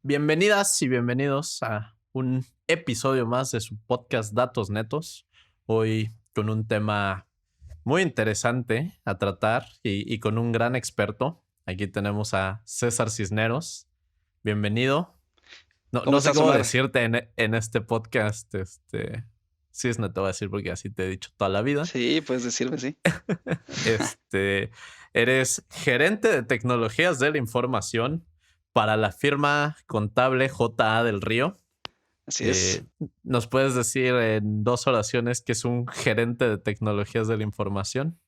Bienvenidas y bienvenidos a un episodio más de su podcast Datos Netos. Hoy con un tema muy interesante a tratar y con un gran experto. Aquí tenemos a César Cisneros. Bienvenido. ¿Cómo No sé estás, cómo Omar? decirte en este podcast. Cisne te voy a decir porque así te he dicho toda la vida. Sí, puedes decirme, sí. Este, Eres gerente de tecnologías de la información para la firma contable J.A. del Río. Así es. Eh, ¿Nos puedes decir en dos oraciones qué es un gerente de tecnologías de la información?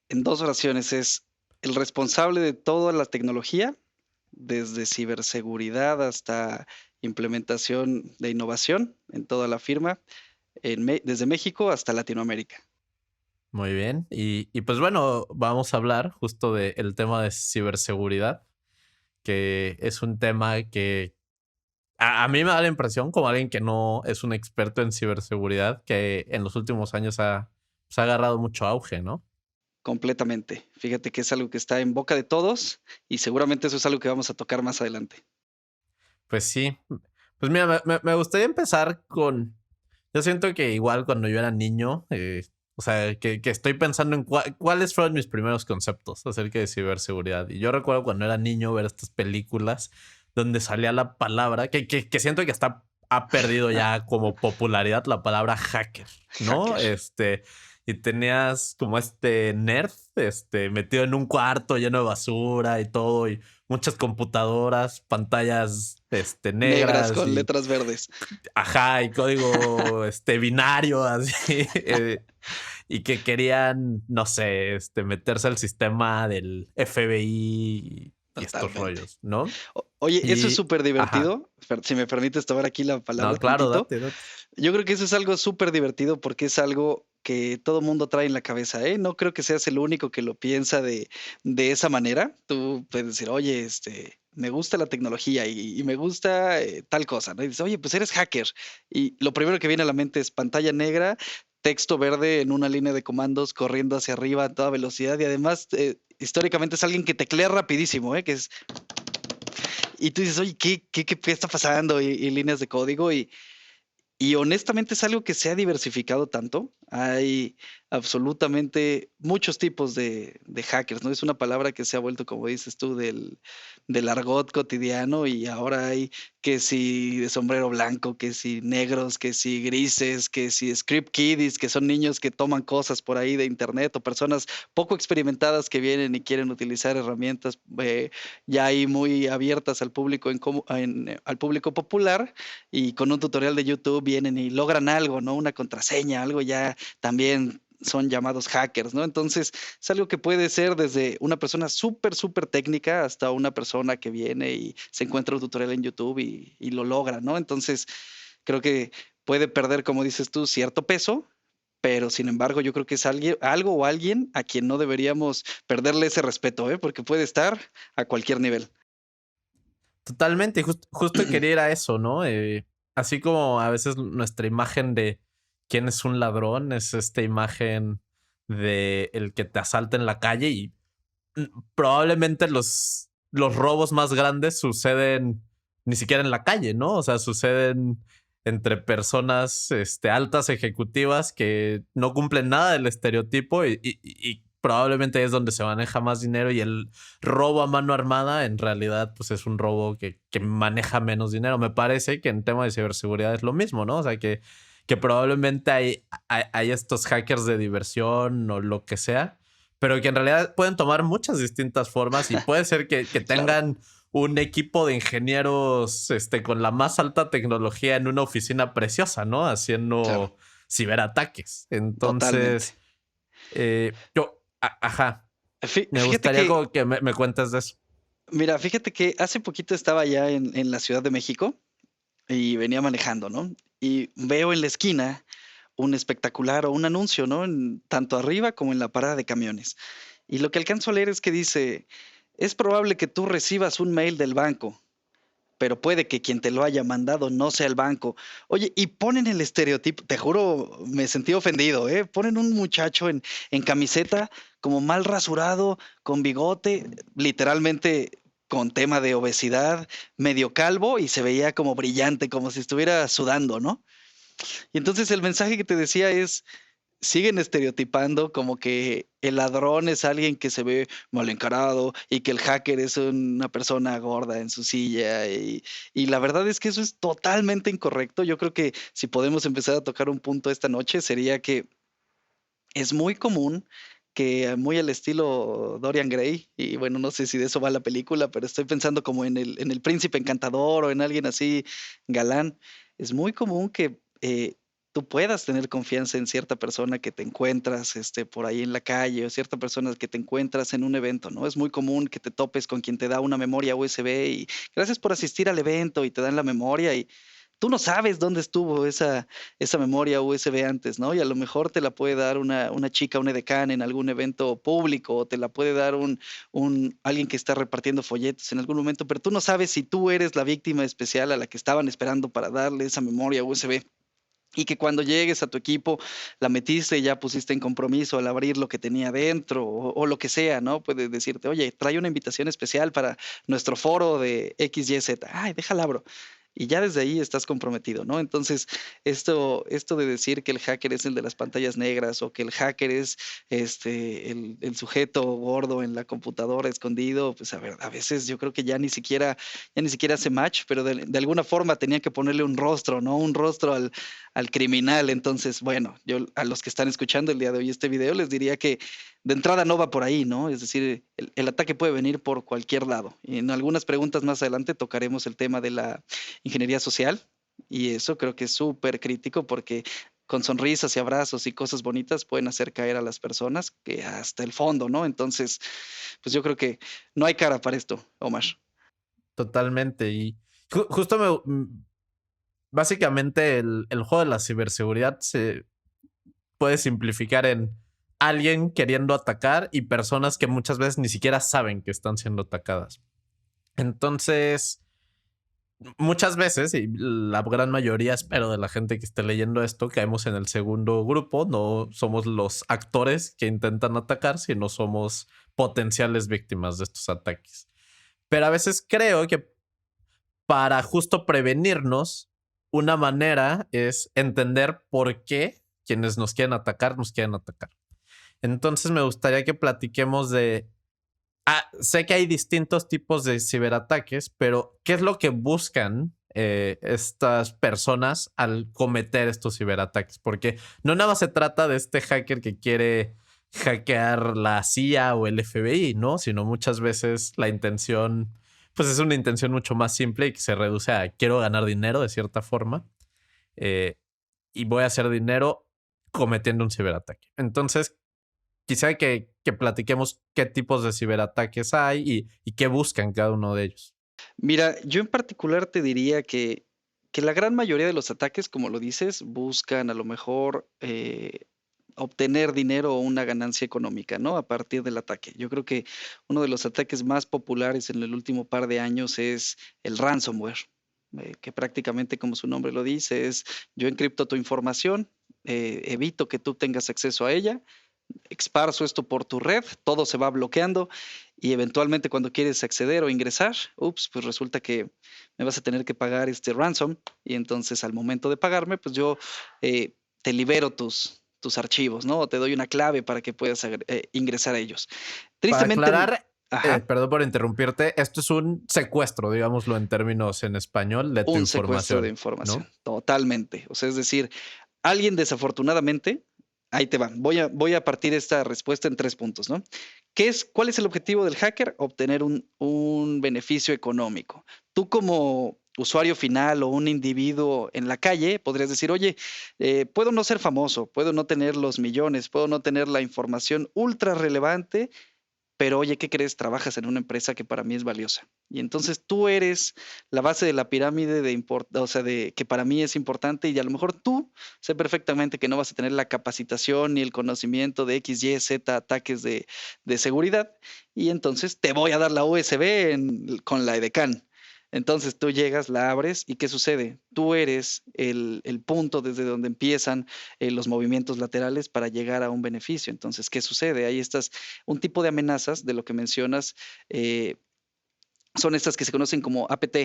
En dos oraciones es el responsable de toda la tecnología, desde ciberseguridad hasta implementación de innovación en toda la firma, desde México hasta Latinoamérica. Muy bien. Y pues bueno, vamos a hablar justo del tema de ciberseguridad, que es un tema que a mí me da la impresión, como alguien que no es un experto en ciberseguridad, que en los últimos años se ha agarrado mucho auge, ¿no? Completamente. Fíjate que es algo que está en boca de todos y seguramente eso es algo que vamos a tocar más adelante. Pues sí. Pues mira, me gustaría empezar con. Yo siento que igual cuando yo era niño, o sea, que estoy pensando en cuáles fueron mis primeros conceptos acerca de ciberseguridad. Y yo recuerdo cuando era niño ver estas películas donde salía la palabra, que siento que ha perdido ya como popularidad la palabra hacker, ¿no? Hacker. Y tenías como este nerd, metido en un cuarto lleno de basura y todo, y muchas computadoras, pantallas, Negras negras con y letras verdes. ajá, y código binario, así, y que querían, no sé, meterse al sistema del FBI y estos Totalmente. rollos, ¿no? Oye, eso es Y, súper ajá, divertido. Si me permites tomar aquí la palabra no, claro, tantito. date, date. Yo creo que eso es algo súper divertido porque es algo que todo mundo trae en la cabeza, ¿eh? No creo que seas el único que lo piensa de esa manera. Tú puedes decir, oye, me gusta la tecnología y me gusta tal cosa, ¿no? Y dices, oye, pues eres hacker. Y lo primero que viene a la mente es pantalla negra, texto verde en una línea de comandos corriendo hacia arriba a toda velocidad y además históricamente es alguien que teclea rapidísimo, ¿eh? Y tú dices, oye, ¿qué está pasando? Y líneas de código y honestamente es algo que se ha diversificado tanto. Hay absolutamente muchos tipos de hackers, ¿no? Es una palabra que se ha vuelto, como dices tú, del argot cotidiano y ahora hay que si de sombrero blanco, que si negros, que si grises, que si script kiddies, que son niños que toman cosas por ahí de internet o personas poco experimentadas que vienen y quieren utilizar herramientas ya ahí muy abiertas al público, al público popular y con un tutorial de YouTube vienen y logran algo, ¿no? Una contraseña, algo ya también son llamados hackers, ¿no? Entonces, es algo que puede ser desde una persona súper, súper técnica hasta una persona que viene y se encuentra un tutorial en YouTube y lo logra, ¿no? Entonces, creo que puede perder, como dices tú, cierto peso, pero sin embargo, yo creo que es algo o alguien a quien no deberíamos perderle ese respeto, ¿eh? Porque puede estar a cualquier nivel. Totalmente, justo quería ir a eso, ¿no? Así como a veces nuestra imagen de quién es un ladrón es esta imagen de el que te asalta en la calle y probablemente los robos más grandes suceden ni siquiera en la calle, ¿no? O sea, suceden entre personas altas ejecutivas que no cumplen nada del estereotipo y probablemente es donde se maneja más dinero y el robo a mano armada en realidad pues es un robo que maneja menos dinero. Me parece que en tema de ciberseguridad es lo mismo, ¿no? O sea, que probablemente hay estos hackers de diversión o lo que sea, pero que en realidad pueden tomar muchas distintas formas y puede ser que Claro, tengan un equipo de ingenieros con la más alta tecnología en una oficina preciosa, ¿no? claro, Haciendo ciberataques. totalmente. Entonces, ajá, me Fíjate gustaría que como que me cuentes de eso. Mira, fíjate que hace poquito estaba ya en la Ciudad de México y venía manejando, ¿no? Y veo en la esquina un espectacular o un anuncio, ¿no? Tanto arriba como en la parada de camiones. Y lo que alcanzo a leer es que dice, es probable que tú recibas un mail del banco, pero puede que quien te lo haya mandado no sea el banco. Oye, y ponen el estereotipo, te juro, me sentí ofendido, ¿eh? Ponen un muchacho en camiseta como mal rasurado, con bigote, literalmente con tema de obesidad, medio calvo y se veía como brillante, como si estuviera sudando, ¿no? Y entonces el mensaje que te decía es, siguen estereotipando como que el ladrón es alguien que se ve mal encarado y que el hacker es una persona gorda en su silla y la verdad es que eso es totalmente incorrecto. Yo creo que si podemos empezar a tocar un punto esta noche sería que es muy común que muy al estilo Dorian Gray, y bueno, no sé si de eso va la película, pero estoy pensando como en el príncipe encantador o en alguien así galán. Es muy común que tú puedas tener confianza en cierta persona que te encuentras por ahí en la calle o cierta persona que te encuentras en un evento, ¿no? Es muy común que te topes con quien te da una memoria USB y gracias por asistir al evento y te dan la memoria y tú no sabes dónde estuvo esa memoria USB antes, ¿no? Y a lo mejor te la puede dar una chica, un edecán en algún evento público, o te la puede dar alguien que está repartiendo folletos en algún momento, pero tú no sabes si tú eres la víctima especial a la que estaban esperando para darle esa memoria USB. Y que cuando llegues a tu equipo la metiste y ya pusiste en compromiso al abrir lo que tenía dentro o lo que sea, ¿no? Puede decirte, oye, trae una invitación especial para nuestro foro de XYZ. Ay, déjala abro. Y ya desde ahí estás comprometido, ¿no? Entonces, esto de decir que el hacker es el de las pantallas negras o que el hacker es el sujeto gordo en la computadora escondido, pues a ver, a veces yo creo que ya ni siquiera hace match, pero de alguna forma tenía que ponerle un rostro, ¿no? Un rostro al criminal. Entonces, bueno, yo a los que están escuchando el día de hoy este video les diría que de entrada no va por ahí, ¿no? Es decir, el ataque puede venir por cualquier lado. Y en algunas preguntas más adelante tocaremos el tema de la ingeniería social y eso creo que es súper crítico porque con sonrisas y abrazos y cosas bonitas pueden hacer caer a las personas que hasta el fondo, ¿no? Entonces, pues yo creo que no hay cara para esto, Omar. Totalmente. Y justo básicamente el juego de la ciberseguridad se puede simplificar en alguien queriendo atacar y personas que muchas veces ni siquiera saben que están siendo atacadas. Entonces, muchas veces, y la gran mayoría, espero, de la gente que esté leyendo esto, caemos en el segundo grupo. No somos los actores que intentan atacar, sino somos potenciales víctimas de estos ataques. Pero a veces creo que para justo prevenirnos, una manera es entender por qué quienes nos quieren atacar nos quieren atacar. Entonces me gustaría que platiquemos de... sé que hay distintos tipos de ciberataques, pero ¿qué es lo que buscan estas personas al cometer estos ciberataques? Porque no nada más se trata de este hacker que quiere hackear la CIA o el FBI, ¿no? Sino muchas veces la intención, pues es una intención mucho más simple y que se reduce a quiero ganar dinero de cierta forma eh, y voy a hacer dinero cometiendo un ciberataque. Entonces, quisiera que platiquemos qué tipos de ciberataques hay y qué buscan cada uno de ellos. Mira, yo en particular te diría que la gran mayoría de los ataques, como lo dices, buscan a lo mejor obtener dinero o una ganancia económica, ¿no? A partir del ataque. Yo creo que uno de los ataques más populares en el último par de años es el ransomware, que prácticamente como su nombre lo dice, es yo encripto tu información, evito que tú tengas acceso a ella, esparzo esto por tu red, todo se va bloqueando y eventualmente cuando quieres acceder o ingresar, ups, pues resulta que me vas a tener que pagar este ransom y entonces al momento de pagarme, pues yo te libero tus archivos, ¿no? O te doy una clave para que puedas ingresar a ellos. Para Tristemente, aclarar, ajá, perdón por interrumpirte, esto es un secuestro, digámoslo en términos en español, de tu un secuestro de información, información, ¿no? totalmente. O sea, es decir, alguien desafortunadamente, ahí te va, voy a partir esta respuesta en 3 puntos, ¿no? ¿Cuál es el objetivo del hacker? Obtener un beneficio económico. Tú como usuario final o un individuo en la calle podrías decir, oye, puedo no ser famoso, puedo no tener los millones, puedo no tener la información ultra relevante, pero oye, ¿qué crees? Trabajas en una empresa que para mí es valiosa. Y entonces tú eres la base de la pirámide o sea, de que para mí es importante y a lo mejor tú sé perfectamente que no vas a tener la capacitación ni el conocimiento de X, Y, Z ataques de seguridad y entonces te voy a dar la USB con la edecán. Entonces tú llegas, la abres y ¿qué sucede? Tú eres el punto desde donde empiezan los movimientos laterales para llegar a un beneficio. Entonces, ¿qué sucede? Ahí estás un tipo de amenazas de lo que mencionas, eh, son estas que se conocen como APT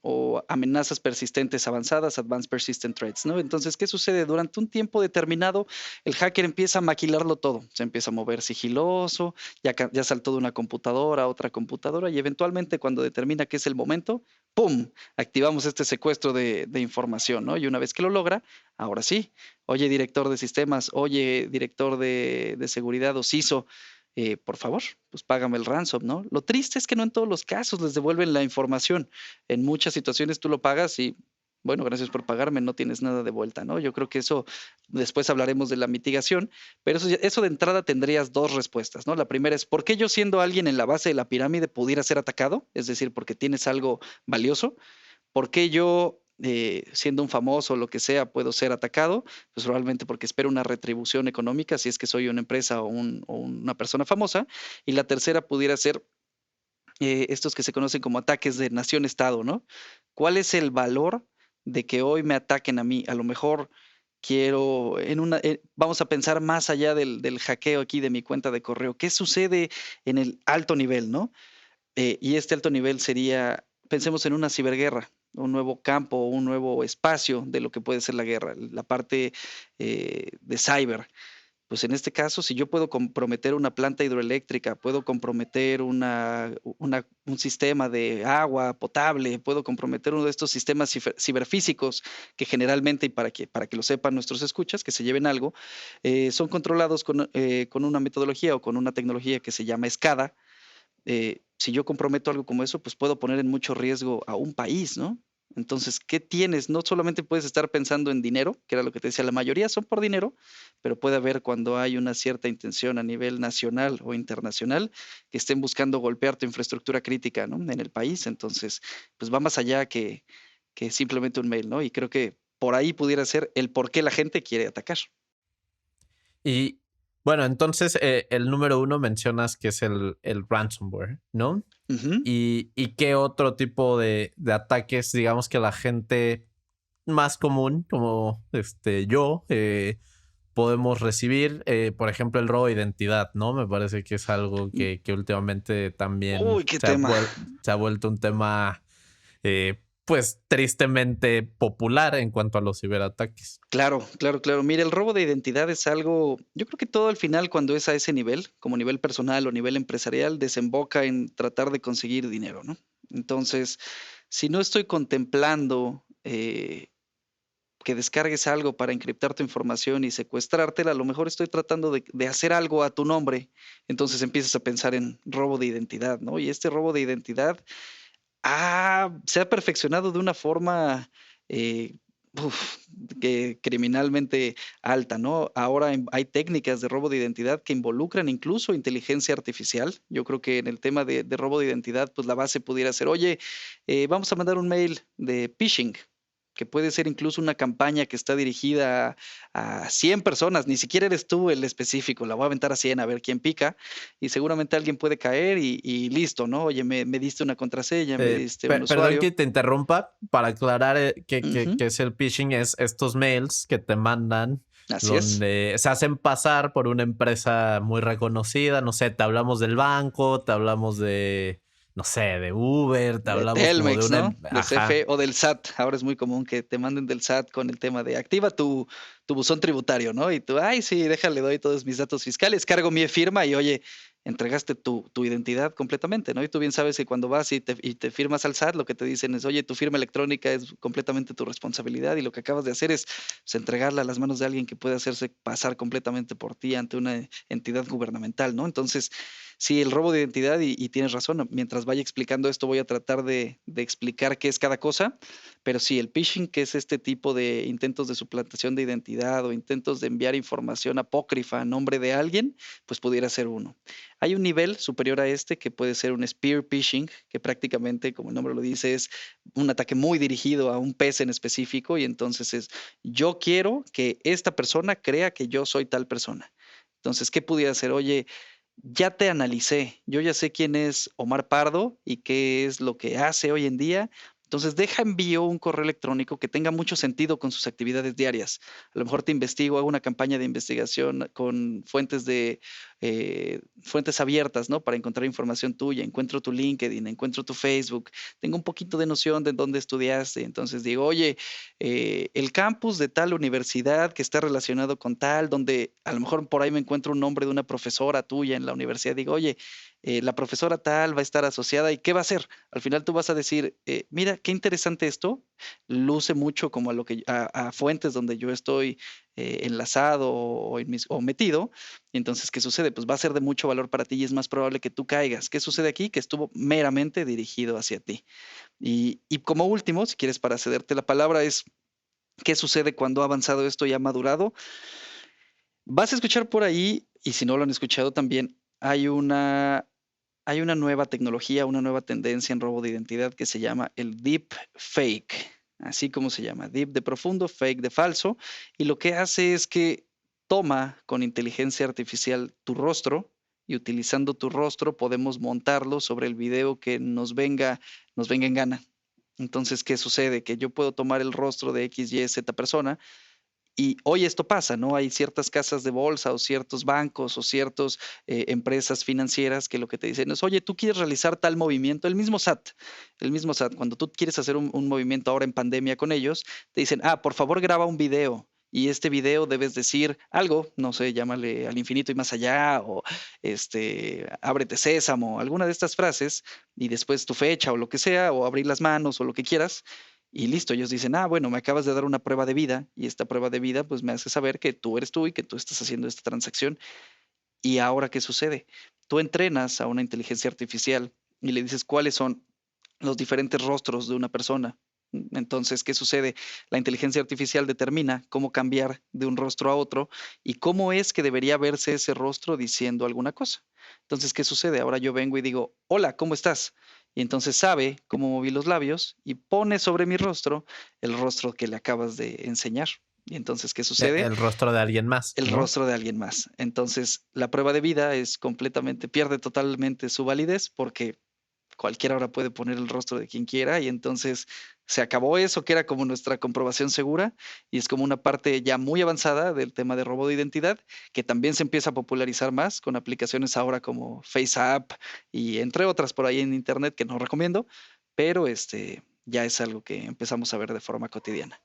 o amenazas persistentes avanzadas, Advanced Persistent Threats, ¿no? Entonces, ¿qué sucede? Durante un tiempo determinado, el hacker empieza a maquilarlo todo, se empieza a mover sigiloso, ya saltó de una computadora a otra computadora y eventualmente cuando determina que es el momento, ¡pum!, activamos este secuestro de información, ¿no? Y una vez que lo logra, ahora sí, oye, director de sistemas, oye, director de seguridad o CISO, por favor, pues págame el ransom, ¿no? Lo triste es que no en todos los casos les devuelven la información. En muchas situaciones tú lo pagas y, bueno, gracias por pagarme, no tienes nada de vuelta, ¿no? Yo creo que eso, después hablaremos de la mitigación, pero eso de entrada tendrías dos respuestas, ¿no? La primera es, ¿por qué yo siendo alguien en la base de la pirámide pudiera ser atacado? Es decir, porque tienes algo valioso. ¿Por qué yo, siendo un famoso o lo que sea, puedo ser atacado? Pues probablemente porque espero una retribución económica, si es que soy una empresa o una persona famosa. Y la tercera pudiera ser estos que se conocen como ataques de nación-estado, ¿no? ¿Cuál es el valor de que hoy me ataquen a mí? A lo mejor quiero, vamos a pensar más allá del hackeo aquí de mi cuenta de correo. ¿Qué sucede en el alto nivel, no? Y este alto nivel sería, pensemos en una ciberguerra, un nuevo campo, un nuevo espacio de lo que puede ser la guerra, la parte de cyber. Pues en este caso, si yo puedo comprometer una planta hidroeléctrica, puedo comprometer un sistema de agua potable, puedo comprometer uno de estos sistemas ciberfísicos que generalmente, y para que lo sepan nuestros escuchas, que se lleven algo, son controlados con una metodología o con una tecnología que se llama SCADA. Si yo comprometo algo como eso, pues puedo poner en mucho riesgo a un país, ¿no? Entonces, ¿qué tienes? No solamente puedes estar pensando en dinero, que era lo que te decía, la mayoría son por dinero, pero puede haber cuando hay una cierta intención a nivel nacional o internacional que estén buscando golpear tu infraestructura crítica, ¿no? En el país. Entonces, pues va más allá que simplemente un mail, ¿no? Y creo que por ahí pudiera ser el por qué la gente quiere atacar. Y bueno, entonces el número uno mencionas que es el ransomware, ¿no? Ujú. Y qué otro tipo de ataques, digamos que la gente más común, como yo, podemos recibir, por ejemplo, el robo de identidad, ¿no? Me parece que es algo que últimamente también Uy, qué tema. se ha vuelto un tema, pues, tristemente popular en cuanto a los ciberataques. Claro, claro, claro. Mira, el robo de identidad es algo, yo creo que todo al final, cuando es a ese nivel, como nivel personal o nivel empresarial, desemboca en tratar de conseguir dinero, ¿no? Entonces, si no estoy contemplando que descargues algo para encriptar tu información y secuestrártela, a lo mejor estoy tratando de hacer algo a tu nombre. Entonces empiezas a pensar en robo de identidad, ¿no? Y este robo de identidad se ha perfeccionado de una forma, eh, uf, que criminalmente alta, ¿no? Ahora hay técnicas de robo de identidad que involucran incluso inteligencia artificial. Yo creo que en el tema de robo de identidad, pues la base pudiera ser, oye, vamos a mandar un mail de phishing, que puede ser incluso una campaña que está dirigida a 100 personas, ni siquiera eres tú el específico, la voy a aventar a 100 a ver quién pica, y seguramente alguien puede caer y listo, ¿no? Oye, me diste una contraseña, me diste un Perdón usuario. que te interrumpa para aclarar Ujú, que es el phishing, es estos mails que te mandan así es. donde se hacen pasar por una empresa muy reconocida, no sé, te hablamos del banco, te hablamos de, no sé, de Uber, te De hablamos como de Telmex, una... ¿no? De Ajá. CFE o del SAT. Ahora es muy común que te manden del SAT con el tema de activa tu buzón tributario, ¿no? Y tú, ay, sí, déjale, doy todos mis datos fiscales, cargo mi firma y oye, entregaste tu identidad completamente, ¿no? Y tú bien sabes que cuando vas y te firmas al SAT, lo que te dicen es, oye, tu firma electrónica es completamente tu responsabilidad y lo que acabas de hacer es pues, entregarla a las manos de alguien que puede hacerse pasar completamente por ti ante una entidad gubernamental, ¿no? Entonces, sí, el robo de identidad, y tienes razón, mientras vaya explicando esto voy a tratar de explicar qué es cada cosa, pero sí, el phishing, que es este tipo de intentos de suplantación de identidad o intentos de enviar información apócrifa a nombre de alguien, pues pudiera ser uno. Hay un nivel superior a este que puede ser un spear phishing, que prácticamente, como el nombre lo dice, es un ataque muy dirigido a un pez en específico y entonces es, yo quiero que esta persona crea que yo soy tal persona. Entonces, ¿qué pudiera hacer? Oye, ya te analicé, yo ya sé quién es Omar Pardo y qué es lo que hace hoy en día. Entonces, deja envío un correo electrónico que tenga mucho sentido con sus actividades diarias. A lo mejor te investigo, hago una campaña de investigación con fuentes abiertas, ¿no? Para encontrar información tuya. Encuentro tu LinkedIn, encuentro tu Facebook. Tengo un poquito de noción de dónde estudiaste. Entonces digo, oye, el campus de tal universidad que está relacionado con tal, donde a lo mejor por ahí me encuentro un nombre de una profesora tuya en la universidad. Digo, oye, la profesora tal va a estar asociada y ¿qué va a hacer? Al final tú vas a decir, mira, qué interesante esto, luce mucho como a fuentes donde yo estoy enlazado o metido, y entonces, ¿qué sucede? Pues va a ser de mucho valor para ti y es más probable que tú caigas. ¿Qué sucede aquí? Que estuvo meramente dirigido hacia ti. Y como último, si quieres para cederte la palabra, es ¿qué sucede cuando ha avanzado esto y ha madurado? Vas a escuchar por ahí, y si no lo han escuchado también, hay una nueva tecnología, una nueva tendencia en robo de identidad que se llama el deep fake, así como se llama, deep de profundo, fake de falso, y lo que hace es que toma con inteligencia artificial tu rostro y utilizando tu rostro podemos montarlo sobre el video que nos venga en gana. Entonces, ¿qué sucede? Que yo puedo tomar el rostro de X, Y, Z persona y hoy esto pasa, ¿no? Hay ciertas casas de bolsa o ciertos bancos o ciertas empresas financieras que lo que te dicen es, oye, tú quieres realizar tal movimiento, el mismo SAT, cuando tú quieres hacer un movimiento ahora en pandemia con ellos, te dicen, por favor graba un video. Y este video debes decir algo, no sé, llámale al infinito y más allá, o ábrete sésamo, alguna de estas frases, y después tu fecha o lo que sea, o abrir las manos o lo que quieras, y listo, ellos dicen, bueno, me acabas de dar una prueba de vida y esta prueba de vida pues me hace saber que tú eres tú y que tú estás haciendo esta transacción. ¿Y ahora qué sucede? Tú entrenas a una inteligencia artificial y le dices cuáles son los diferentes rostros de una persona. Entonces, ¿qué sucede? La inteligencia artificial determina cómo cambiar de un rostro a otro y cómo es que debería verse ese rostro diciendo alguna cosa. Entonces, ¿qué sucede? Ahora yo vengo y digo, hola, ¿cómo estás? Y entonces sabe cómo moví los labios y pone sobre mi rostro el rostro que le acabas de enseñar. Y entonces, ¿qué sucede? El rostro de alguien más, El ¿no? rostro de alguien más. Entonces, la prueba de vida pierde totalmente su validez porque cualquiera ahora puede poner el rostro de quien quiera y entonces se acabó eso que era como nuestra comprobación segura y es como una parte ya muy avanzada del tema de robo de identidad que también se empieza a popularizar más con aplicaciones ahora como FaceApp y entre otras por ahí en internet que no recomiendo, pero ya es algo que empezamos a ver de forma cotidiana.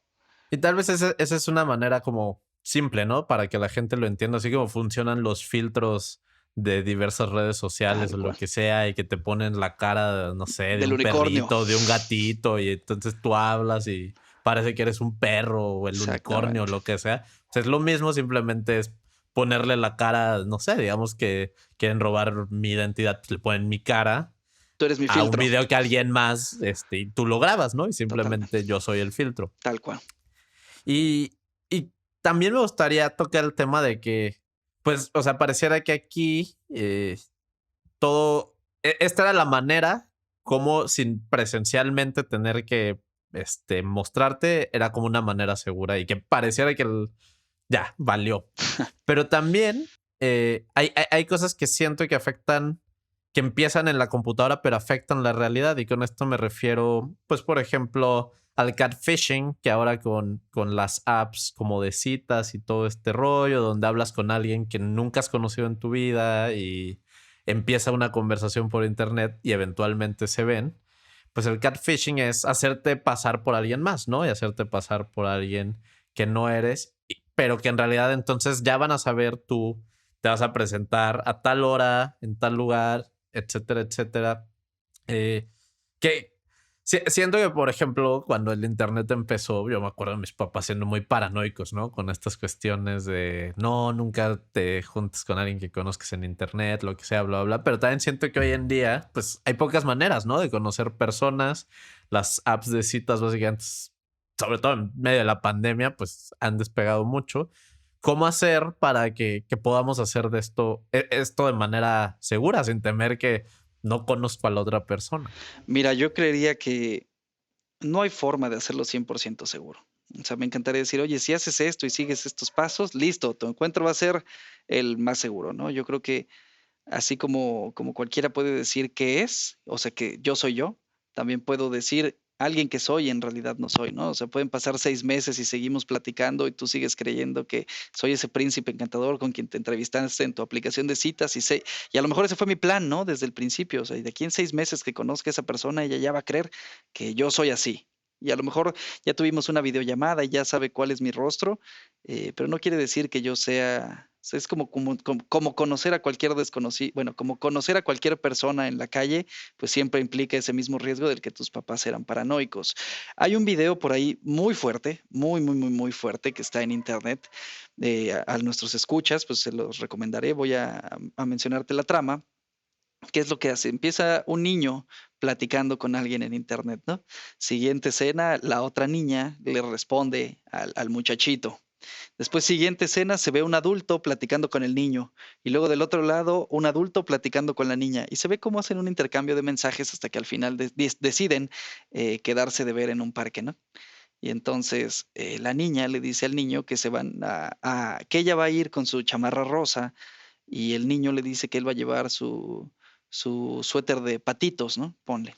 Y tal vez esa es una manera como simple, ¿no? Para que la gente lo entienda, así como funcionan los filtros de diversas redes sociales Tal o lo cual. que sea, y que te ponen la cara, no sé, de Del un unicornio. perrito, de un gatito, y entonces tú hablas y parece que eres un perro o el unicornio o Exactamente. lo que sea. O sea, es lo mismo, simplemente es ponerle la cara, no sé, digamos que quieren robar mi identidad, pues le ponen mi cara Tú eres mi a un filtro. video que alguien más, y tú lo grabas, ¿no? Y Totalmente. simplemente yo soy el filtro. Tal cual. Y también me gustaría tocar el tema de que, pues, o sea, pareciera que aquí todo, esta era la manera como sin presencialmente tener que mostrarte, era como una manera segura y que pareciera que ya valió. Pero también hay cosas que siento que afectan, que empiezan en la computadora, pero afectan la realidad. Y con esto me refiero, pues, por ejemplo, al catfishing, que ahora con las apps como de citas y todo este rollo, donde hablas con alguien que nunca has conocido en tu vida y empieza una conversación por internet y eventualmente se ven. Pues el catfishing es hacerte pasar por alguien más, ¿no? Y hacerte pasar por alguien que no eres, pero que en realidad entonces ya van a saber tú, te vas a presentar a tal hora, en tal lugar, etcétera, etcétera. Eh, que siento que, por ejemplo, cuando el internet empezó, yo me acuerdo de mis papás siendo muy paranoicos, ¿no? Con estas cuestiones de no, nunca te juntes con alguien que conozcas en internet, lo que sea, bla, bla. Pero también siento que hoy en día, pues hay pocas maneras, ¿no? De conocer personas. Las apps de citas, básicamente, sobre todo en medio de la pandemia, pues han despegado mucho. ¿Cómo hacer para que podamos hacer de esto de manera segura, sin temer que no conozco a la otra persona? Mira, yo creería que no hay forma de hacerlo 100% seguro. O sea, me encantaría decir, oye, si haces esto y sigues estos pasos, listo, tu encuentro va a ser el más seguro, ¿no? Yo creo que así como cualquiera puede decir qué es, o sea, que yo soy yo, también puedo decir alguien que soy y en realidad no soy, ¿no? O sea, pueden pasar 6 meses y seguimos platicando y tú sigues creyendo que soy ese príncipe encantador con quien te entrevistaste en tu aplicación de citas y a lo mejor ese fue mi plan, ¿no? Desde el principio, o sea, y de aquí en 6 meses que conozca a esa persona, ella ya va a creer que yo soy así. Y a lo mejor ya tuvimos una videollamada y ya sabe cuál es mi rostro, pero no quiere decir que yo sea, o sea, es como conocer a cualquier desconocido, bueno, como conocer a cualquier persona en la calle, pues siempre implica ese mismo riesgo del que tus papás eran paranoicos. Hay un video por ahí muy fuerte, muy, muy, muy, muy fuerte que está en internet. A nuestros escuchas, pues se los recomendaré. Voy a mencionarte la trama. ¿Qué es lo que hace? Empieza un niño platicando con alguien en internet, ¿no? Siguiente escena, la otra niña le responde al muchachito. Después, siguiente escena, se ve un adulto platicando con el niño y luego del otro lado un adulto platicando con la niña y se ve cómo hacen un intercambio de mensajes hasta que al final deciden quedarse de ver en un parque, ¿no? Y entonces la niña le dice al niño que que ella va a ir con su chamarra rosa y el niño le dice que él va a llevar su suéter de patitos, ¿no? Ponle.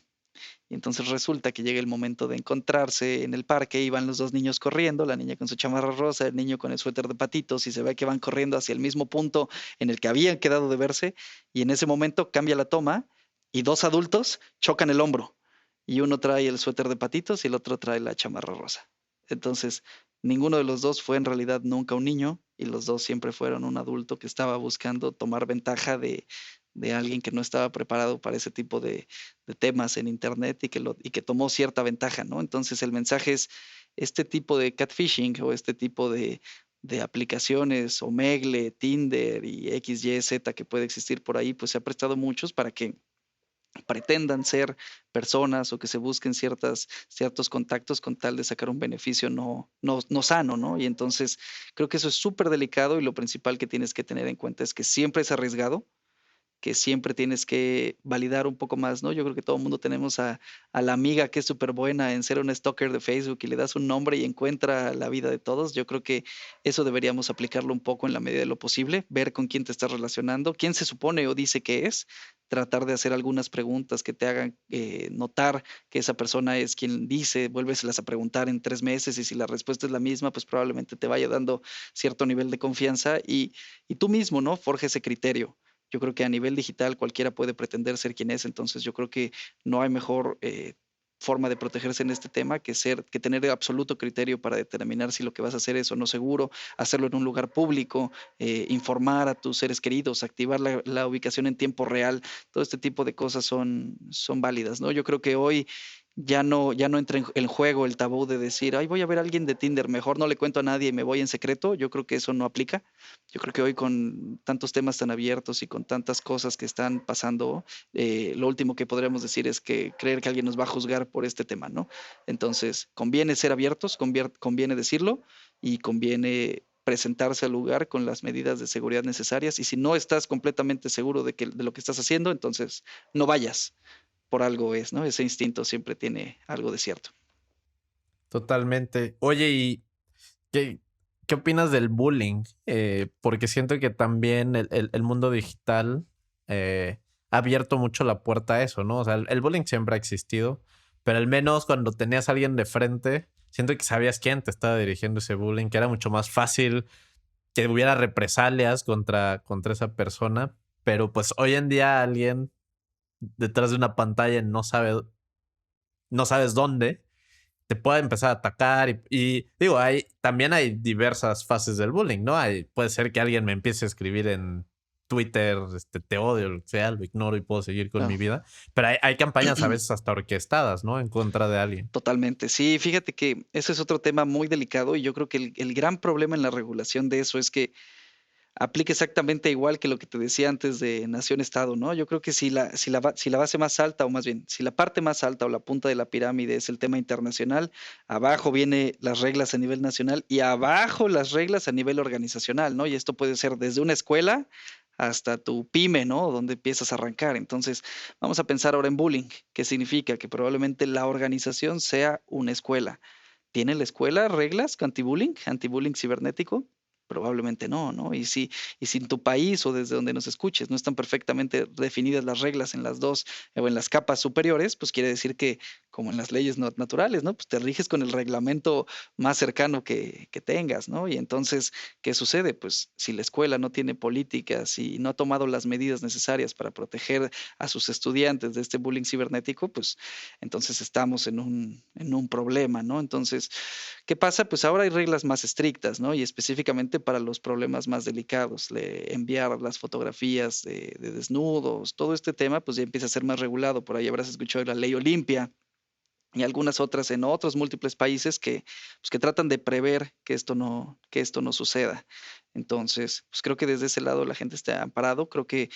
Y entonces resulta que llega el momento de encontrarse en el parque y van los dos niños corriendo, la niña con su chamarra rosa, el niño con el suéter de patitos, y se ve que van corriendo hacia el mismo punto en el que habían quedado de verse, y en ese momento cambia la toma y dos adultos chocan el hombro, y uno trae el suéter de patitos y el otro trae la chamarra rosa. Entonces, ninguno de los dos fue en realidad nunca un niño, y los dos siempre fueron un adulto que estaba buscando tomar ventaja de alguien que no estaba preparado para ese tipo de temas en internet y que tomó cierta ventaja, ¿no? Entonces el mensaje es, este tipo de catfishing o este tipo de aplicaciones, Omegle, Tinder y X, Y, Z que puede existir por ahí, pues se ha prestado muchos para que pretendan ser personas o que se busquen ciertos contactos con tal de sacar un beneficio no sano, ¿no? Y entonces creo que eso es súper delicado y lo principal que tienes que tener en cuenta es que siempre es arriesgado, que siempre tienes que validar un poco más, ¿no? Yo creo que todo el mundo tenemos a la amiga que es súper buena en ser un stalker de Facebook y le das un nombre y encuentra la vida de todos. Yo creo que eso deberíamos aplicarlo un poco en la medida de lo posible, ver con quién te estás relacionando, quién se supone o dice que es, tratar de hacer algunas preguntas que te hagan notar que esa persona es quien dice, vuélveselas a preguntar en 3 meses y si la respuesta es la misma, pues probablemente te vaya dando cierto nivel de confianza y tú mismo, ¿no? Forja ese criterio. Yo creo que a nivel digital cualquiera puede pretender ser quien es, entonces yo creo que no hay mejor forma de protegerse en este tema que tener absoluto criterio para determinar si lo que vas a hacer es o no seguro, hacerlo en un lugar público, informar a tus seres queridos, activar la ubicación en tiempo real, todo este tipo de cosas son válidas, ¿no? Yo creo que hoy ya no entra en juego el tabú de decir, ay, voy a ver a alguien de Tinder, mejor no le cuento a nadie y me voy en secreto. Yo creo que eso no aplica. Yo creo que hoy con tantos temas tan abiertos y con tantas cosas que están pasando, lo último que podríamos decir es que creer que alguien nos va a juzgar por este tema, ¿no? Entonces, conviene ser abiertos, conviene decirlo y conviene presentarse al lugar con las medidas de seguridad necesarias y si no estás completamente seguro de lo que estás haciendo, entonces no vayas, por algo es, ¿no? Ese instinto siempre tiene algo de cierto. Totalmente. Oye, ¿y qué, qué opinas del bullying? Porque siento que también el mundo digital ha abierto mucho la puerta a eso, ¿no? O sea, el bullying siempre ha existido, pero al menos cuando tenías a alguien de frente, siento que sabías quién te estaba dirigiendo ese bullying, que era mucho más fácil que hubiera represalias contra esa persona, pero pues hoy en día alguien detrás de una pantalla no sabes dónde te puede empezar a atacar y digo, también hay diversas fases del bullying, ¿no? Puede ser que alguien me empiece a escribir en Twitter, te odio, lo que sea, lo ignoro y puedo seguir con mi Claro. vida, pero hay campañas a veces hasta orquestadas, ¿no? En contra de alguien. Totalmente. Sí, fíjate que ese es otro tema muy delicado y yo creo que el gran problema en la regulación de eso es que aplica exactamente igual que lo que te decía antes de nación-estado, ¿no? Yo creo que si la base más alta, o más bien, si la parte más alta o la punta de la pirámide es el tema internacional, abajo viene las reglas a nivel nacional y abajo las reglas a nivel organizacional, ¿no? Y esto puede ser desde una escuela hasta tu pyme, ¿no? Donde empiezas a arrancar. Entonces, vamos a pensar ahora en bullying, que significa que probablemente la organización sea una escuela. ¿Tiene la escuela reglas anti-bullying cibernético? Probablemente no, ¿no? Y si en tu país o desde donde nos escuches no están perfectamente definidas las reglas en las dos o en las capas superiores, pues quiere decir que como en las leyes naturales, ¿no? Pues te riges con el reglamento más cercano que tengas, ¿no? Y entonces, ¿qué sucede? Pues si la escuela no tiene políticas y no ha tomado las medidas necesarias para proteger a sus estudiantes de este bullying cibernético, pues entonces estamos en un problema, ¿no? Entonces, ¿qué pasa? Pues ahora hay reglas más estrictas, ¿no? Y específicamente para los problemas más delicados, enviar las fotografías de desnudos, todo este tema, pues ya empieza a ser más regulado. Por ahí habrás escuchado de la ley Olimpia y algunas otras en otros múltiples países pues, que tratan de prever que esto no suceda. Entonces, pues creo que desde ese lado la gente está amparado. Creo que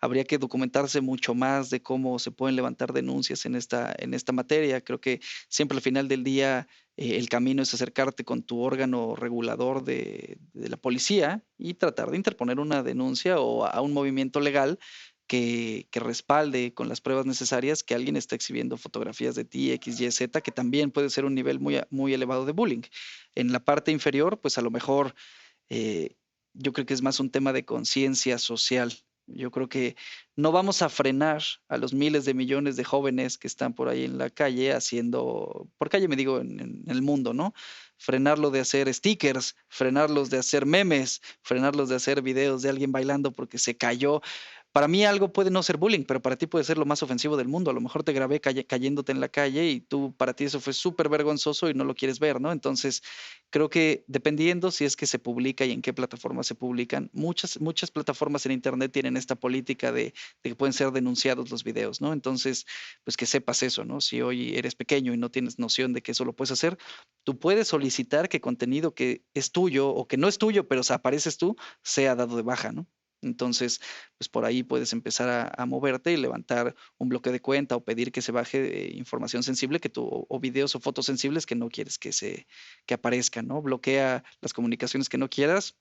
habría que documentarse mucho más de cómo se pueden levantar denuncias en esta materia. Creo que siempre al final del día el camino es acercarte con tu órgano regulador de la policía y tratar de interponer una denuncia o a un movimiento legal que respalde con las pruebas necesarias que alguien está exhibiendo fotografías de ti, X, Y, Z, que también puede ser un nivel muy elevado de bullying. En la parte inferior, pues a lo mejor eh, yo creo que es más un tema de conciencia social. Yo creo que no vamos a frenar a los miles de millones de jóvenes que están por ahí en la calle haciendo, por calle me digo en el mundo, ¿no? Frenarlo de hacer stickers, frenarlos de hacer memes, frenarlos de hacer videos de alguien bailando porque se cayó. Para mí algo puede no ser bullying, pero para ti puede ser lo más ofensivo del mundo. A lo mejor te grabé cayéndote en la calle y tú, para ti eso fue súper vergonzoso y no lo quieres ver, ¿no? Entonces, creo que dependiendo si es que se publica y en qué plataforma se publican, muchas plataformas en Internet tienen esta política de que pueden ser denunciados los videos, ¿no? Entonces, pues que sepas eso, ¿no? Si hoy eres pequeño y no tienes noción de que eso lo puedes hacer, tú puedes solicitar que contenido que es tuyo o que no es tuyo, pero apareces tú, sea dado de baja, ¿no? Entonces, pues por ahí puedes empezar a moverte y levantar un bloque de cuenta o pedir que se baje información sensible que tú, o videos o fotos sensibles que no quieres que aparezcan, ¿no? Bloquea las comunicaciones que no quieras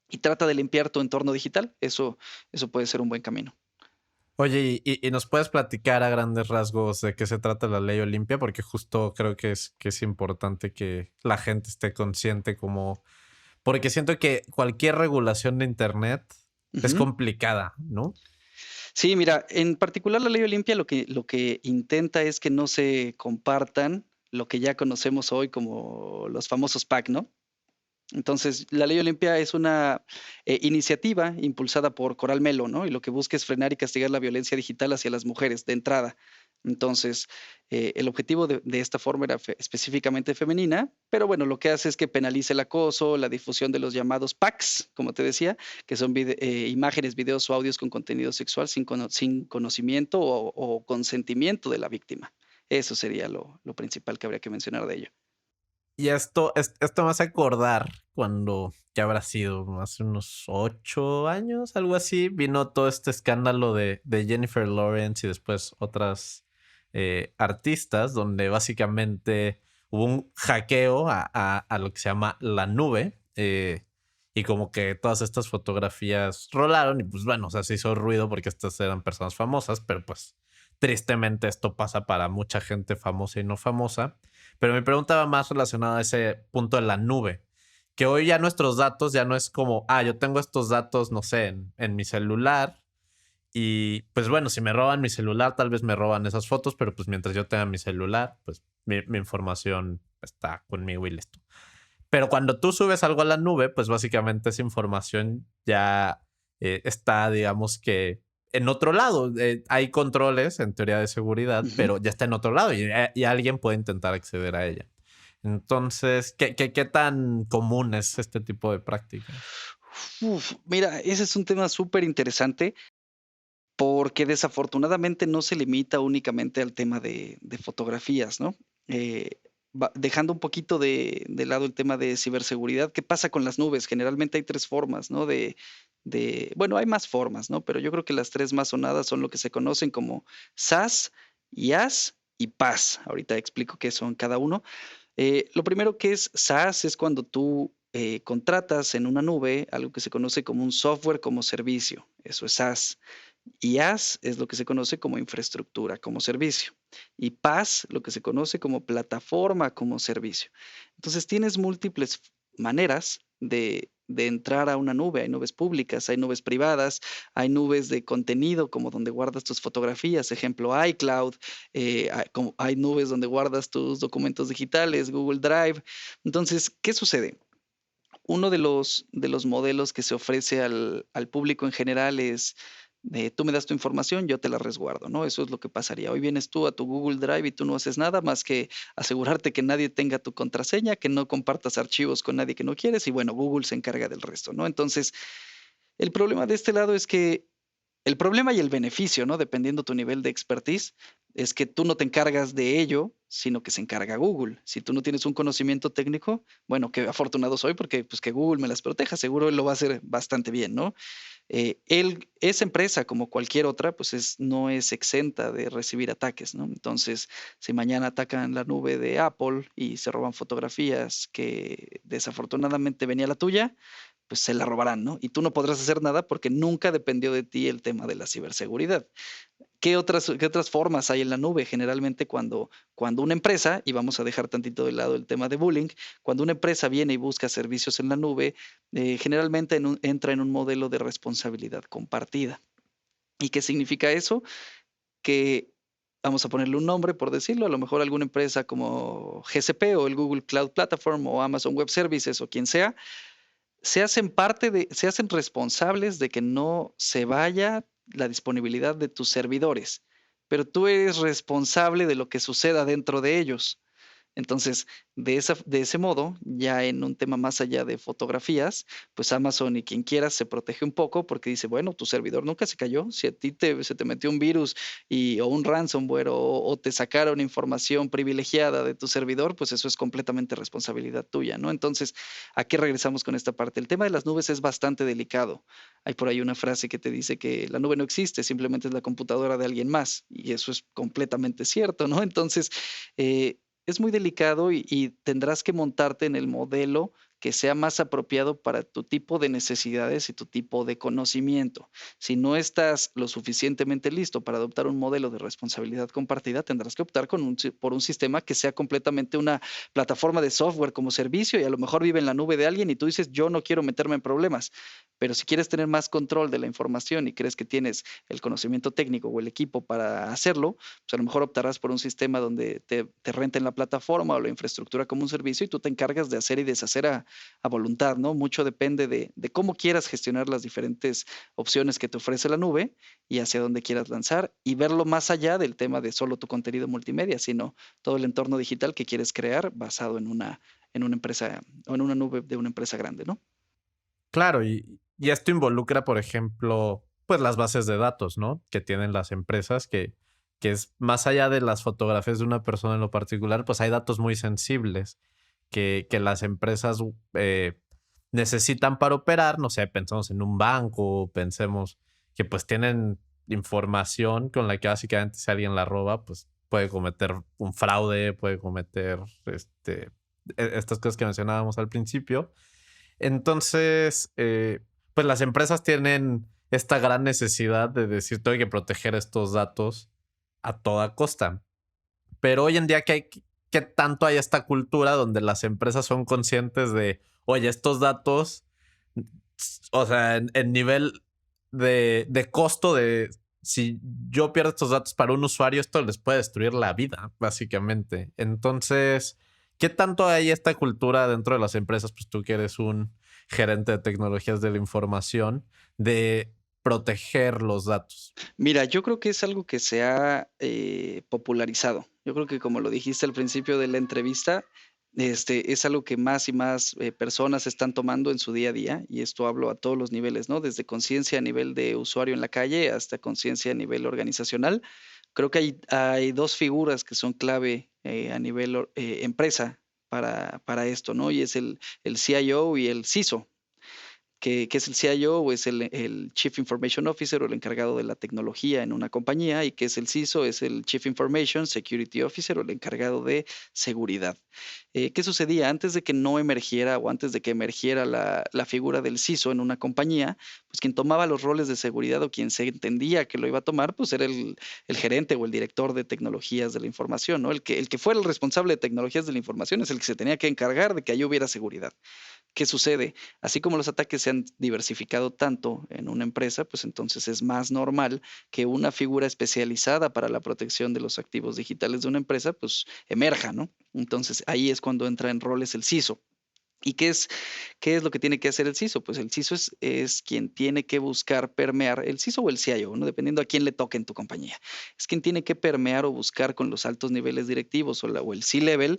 y trata de limpiar tu entorno digital. Eso puede ser un buen camino. Oye, y nos puedes platicar a grandes rasgos de qué se trata la ley Olimpia, porque justo creo que es importante que la gente esté consciente como, porque siento que cualquier regulación de internet es Ujú. complicada, ¿no? Sí, mira, en particular la ley Olimpia lo que intenta es que no se compartan lo que ya conocemos hoy como los famosos pack, ¿no? Entonces, la Ley Olimpia es una iniciativa impulsada por Coral Melo, ¿no? Y lo que busca es frenar y castigar la violencia digital hacia las mujeres de entrada. Entonces, el objetivo de esta forma era específicamente femenina, pero bueno, lo que hace es que penalice el acoso, la difusión de los llamados packs, como te decía, que son imágenes, videos o audios con contenido sexual sin conocimiento o consentimiento de la víctima. Eso sería lo principal que habría que mencionar de ello. Y esto me hace acordar cuando, ya habrá sido hace unos 8 años, algo así, vino todo este escándalo de Jennifer Lawrence y después otras artistas, donde básicamente hubo un hackeo a lo que se llama la nube. Y como que todas estas fotografías rolaron y pues bueno, o sea, se hizo ruido porque estas eran personas famosas, pero pues tristemente esto pasa para mucha gente famosa y no famosa. Pero mi pregunta va más relacionada a ese punto de la nube. Que hoy ya nuestros datos ya no es como, yo tengo estos datos, no sé, en mi celular. Y pues bueno, si me roban mi celular, tal vez me roban esas fotos, pero pues mientras yo tenga mi celular, pues mi información está conmigo y listo. Pero cuando tú subes algo a la nube, pues básicamente esa información ya está, digamos que en otro lado. Hay controles en teoría de seguridad, Ujú. pero ya está en otro lado y alguien puede intentar acceder a ella. Entonces, ¿qué tan común es este tipo de prácticas? Uf, mira, ese es un tema súper interesante porque desafortunadamente no se limita únicamente al tema de fotografías, ¿no? Eh, dejando un poquito de lado el tema de ciberseguridad, ¿qué pasa con las nubes? Generalmente hay tres formas, ¿no? Bueno, hay más formas, ¿no? Pero yo creo que las tres más sonadas son lo que se conocen como SaaS, IaaS y PaaS. Ahorita explico qué son cada uno. Lo primero que es SaaS es cuando tú contratas en una nube algo que se conoce como un software como servicio. Eso es SaaS. IaaS es lo que se conoce como infraestructura como servicio. Y PaaS, lo que se conoce como plataforma como servicio. Entonces tienes múltiples maneras de entrar a una nube. Hay nubes públicas, hay nubes privadas, hay nubes de contenido, como donde guardas tus fotografías, ejemplo, iCloud, hay nubes donde guardas tus documentos digitales, Google Drive. Entonces, ¿qué sucede? Uno de los modelos que se ofrece al público en general es, tú me das tu información, yo te la resguardo, ¿no? Eso es lo que pasaría. Hoy vienes tú a tu Google Drive y tú no haces nada más que asegurarte que nadie tenga tu contraseña, que no compartas archivos con nadie que no quieres y bueno, Google se encarga del resto, ¿no? Entonces, el problema de este lado es que el problema y el beneficio, ¿no? Dependiendo tu nivel de expertise, es que tú no te encargas de ello, sino que se encarga Google. Si tú no tienes un conocimiento técnico, bueno, qué afortunado soy porque pues que Google me las proteja, seguro él lo va a hacer bastante bien, ¿no? Esa empresa, como cualquier otra, pues no es exenta de recibir ataques, ¿no? Entonces, si mañana atacan la nube de Apple y se roban fotografías que desafortunadamente venía la tuya, pues se la robarán, ¿no? Y tú no podrás hacer nada porque nunca dependió de ti el tema de la ciberseguridad. Qué otras formas hay en la nube? Generalmente cuando una empresa, y vamos a dejar tantito de lado el tema de bullying, cuando una empresa viene y busca servicios en la nube, generalmente entra en un modelo de responsabilidad compartida. ¿Y qué significa eso? Que vamos a ponerle un nombre, por decirlo, a lo mejor alguna empresa como GCP o el Google Cloud Platform o Amazon Web Services o quien sea, se hacen responsables de que no se vaya la disponibilidad de tus servidores, pero tú eres responsable de lo que suceda dentro de ellos. Entonces, de ese modo, ya en un tema más allá de fotografías, pues Amazon y quien quiera se protege un poco porque dice, bueno, tu servidor nunca se cayó. Si a ti se te metió un virus o un ransomware o te sacaron información privilegiada de tu servidor, pues eso es completamente responsabilidad tuya, ¿no? Entonces, ¿a qué regresamos con esta parte? El tema de las nubes es bastante delicado. Hay por ahí una frase que te dice que la nube no existe, simplemente es la computadora de alguien más. Y eso es completamente cierto, ¿no? Entonces, es muy delicado y tendrás que montarte en el modelo que sea más apropiado para tu tipo de necesidades y tu tipo de conocimiento. Si no estás lo suficientemente listo para adoptar un modelo de responsabilidad compartida, tendrás que optar por un sistema que sea completamente una plataforma de software como servicio y a lo mejor vive en la nube de alguien y tú dices, yo no quiero meterme en problemas. Pero si quieres tener más control de la información y crees que tienes el conocimiento técnico o el equipo para hacerlo, pues a lo mejor optarás por un sistema donde te renten la plataforma o la infraestructura como un servicio y tú te encargas de hacer y deshacer a voluntad, ¿no? Mucho depende de cómo quieras gestionar las diferentes opciones que te ofrece la nube y hacia dónde quieras lanzar y verlo más allá del tema de solo tu contenido multimedia, sino todo el entorno digital que quieres crear basado en una empresa o en una nube de una empresa grande, ¿no? Claro, y esto involucra, por ejemplo, pues las bases de datos, ¿no? Que tienen las empresas, que es más allá de las fotografías de una persona en lo particular, pues hay datos muy sensibles que las empresas necesitan para operar. No sé, pensemos en un banco, pensemos que pues tienen información con la que básicamente si alguien la roba, pues puede cometer un fraude, puede cometer estas cosas que mencionábamos al principio. Entonces, pues las empresas tienen esta gran necesidad de decir, tengo que proteger estos datos a toda costa. Pero hoy en día, ¿qué tanto hay esta cultura donde las empresas son conscientes de, oye, estos datos, o sea, en nivel de costo de, si yo pierdo estos datos para un usuario, esto les puede destruir la vida, básicamente. Entonces, ¿qué tanto hay esta cultura dentro de las empresas? Pues tú que eres un gerente de tecnologías de la información, de proteger los datos. Mira, yo creo que es algo que se ha popularizado. Yo creo que como lo dijiste al principio de la entrevista, es algo que más y más personas están tomando en su día a día, y esto hablo a todos los niveles, ¿no? Desde conciencia a nivel de usuario en la calle hasta conciencia a nivel organizacional. Creo que hay dos figuras que son clave a nivel empresa para esto, ¿no? Y es el CIO y el CISO. ¿Qué es el CIO o es el Chief Information Officer o el encargado de la tecnología en una compañía? Y qué es el CISO, es el Chief Information Security Officer o el encargado de seguridad. ¿Qué sucedía? Antes de que no emergiera o antes de que emergiera la figura del CISO en una compañía, pues quien tomaba los roles de seguridad o quien se entendía que lo iba a tomar, pues era el gerente o el director de tecnologías de la información, ¿no? El que fuera el responsable de tecnologías de la información es el que se tenía que encargar de que ahí hubiera seguridad. ¿Qué sucede? Así como los ataques se han diversificado tanto en una empresa, pues entonces es más normal que una figura especializada para la protección de los activos digitales de una empresa, pues emerja, ¿no? Entonces ahí es cuando entra en roles el CISO. ¿Y qué es lo que tiene que hacer el CISO? Pues el CISO es quien tiene que buscar permear, el CISO o el CIO, ¿no? Dependiendo a quién le toque en tu compañía. Es quien tiene que permear o buscar con los altos niveles directivos o el C-level,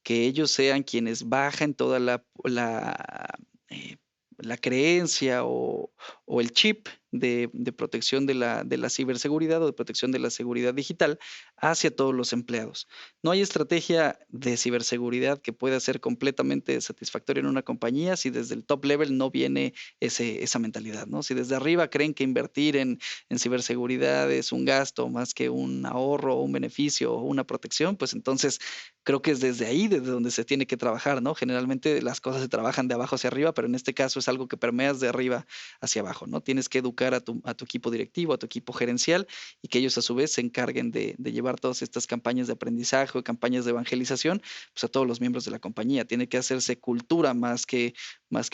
que ellos sean quienes bajen toda eh, la creencia o el chip de protección de la ciberseguridad o de protección de la seguridad digital hacia todos los empleados. No hay estrategia de ciberseguridad que pueda ser completamente satisfactoria en una compañía si desde el top level no viene esa mentalidad, ¿no? Si desde arriba creen que invertir en ciberseguridad es un gasto más que un ahorro, un beneficio o una protección, pues entonces creo que es desde ahí, desde donde se tiene que trabajar, ¿no? Generalmente las cosas se trabajan de abajo hacia arriba, pero en este caso es algo que permeas de arriba hacia abajo, ¿no? Tienes que educar a tu equipo directivo, a tu equipo gerencial y que ellos a su vez se encarguen de llevar todas estas campañas de aprendizaje o campañas de evangelización pues, a todos los miembros de la compañía. Tiene que hacerse cultura más que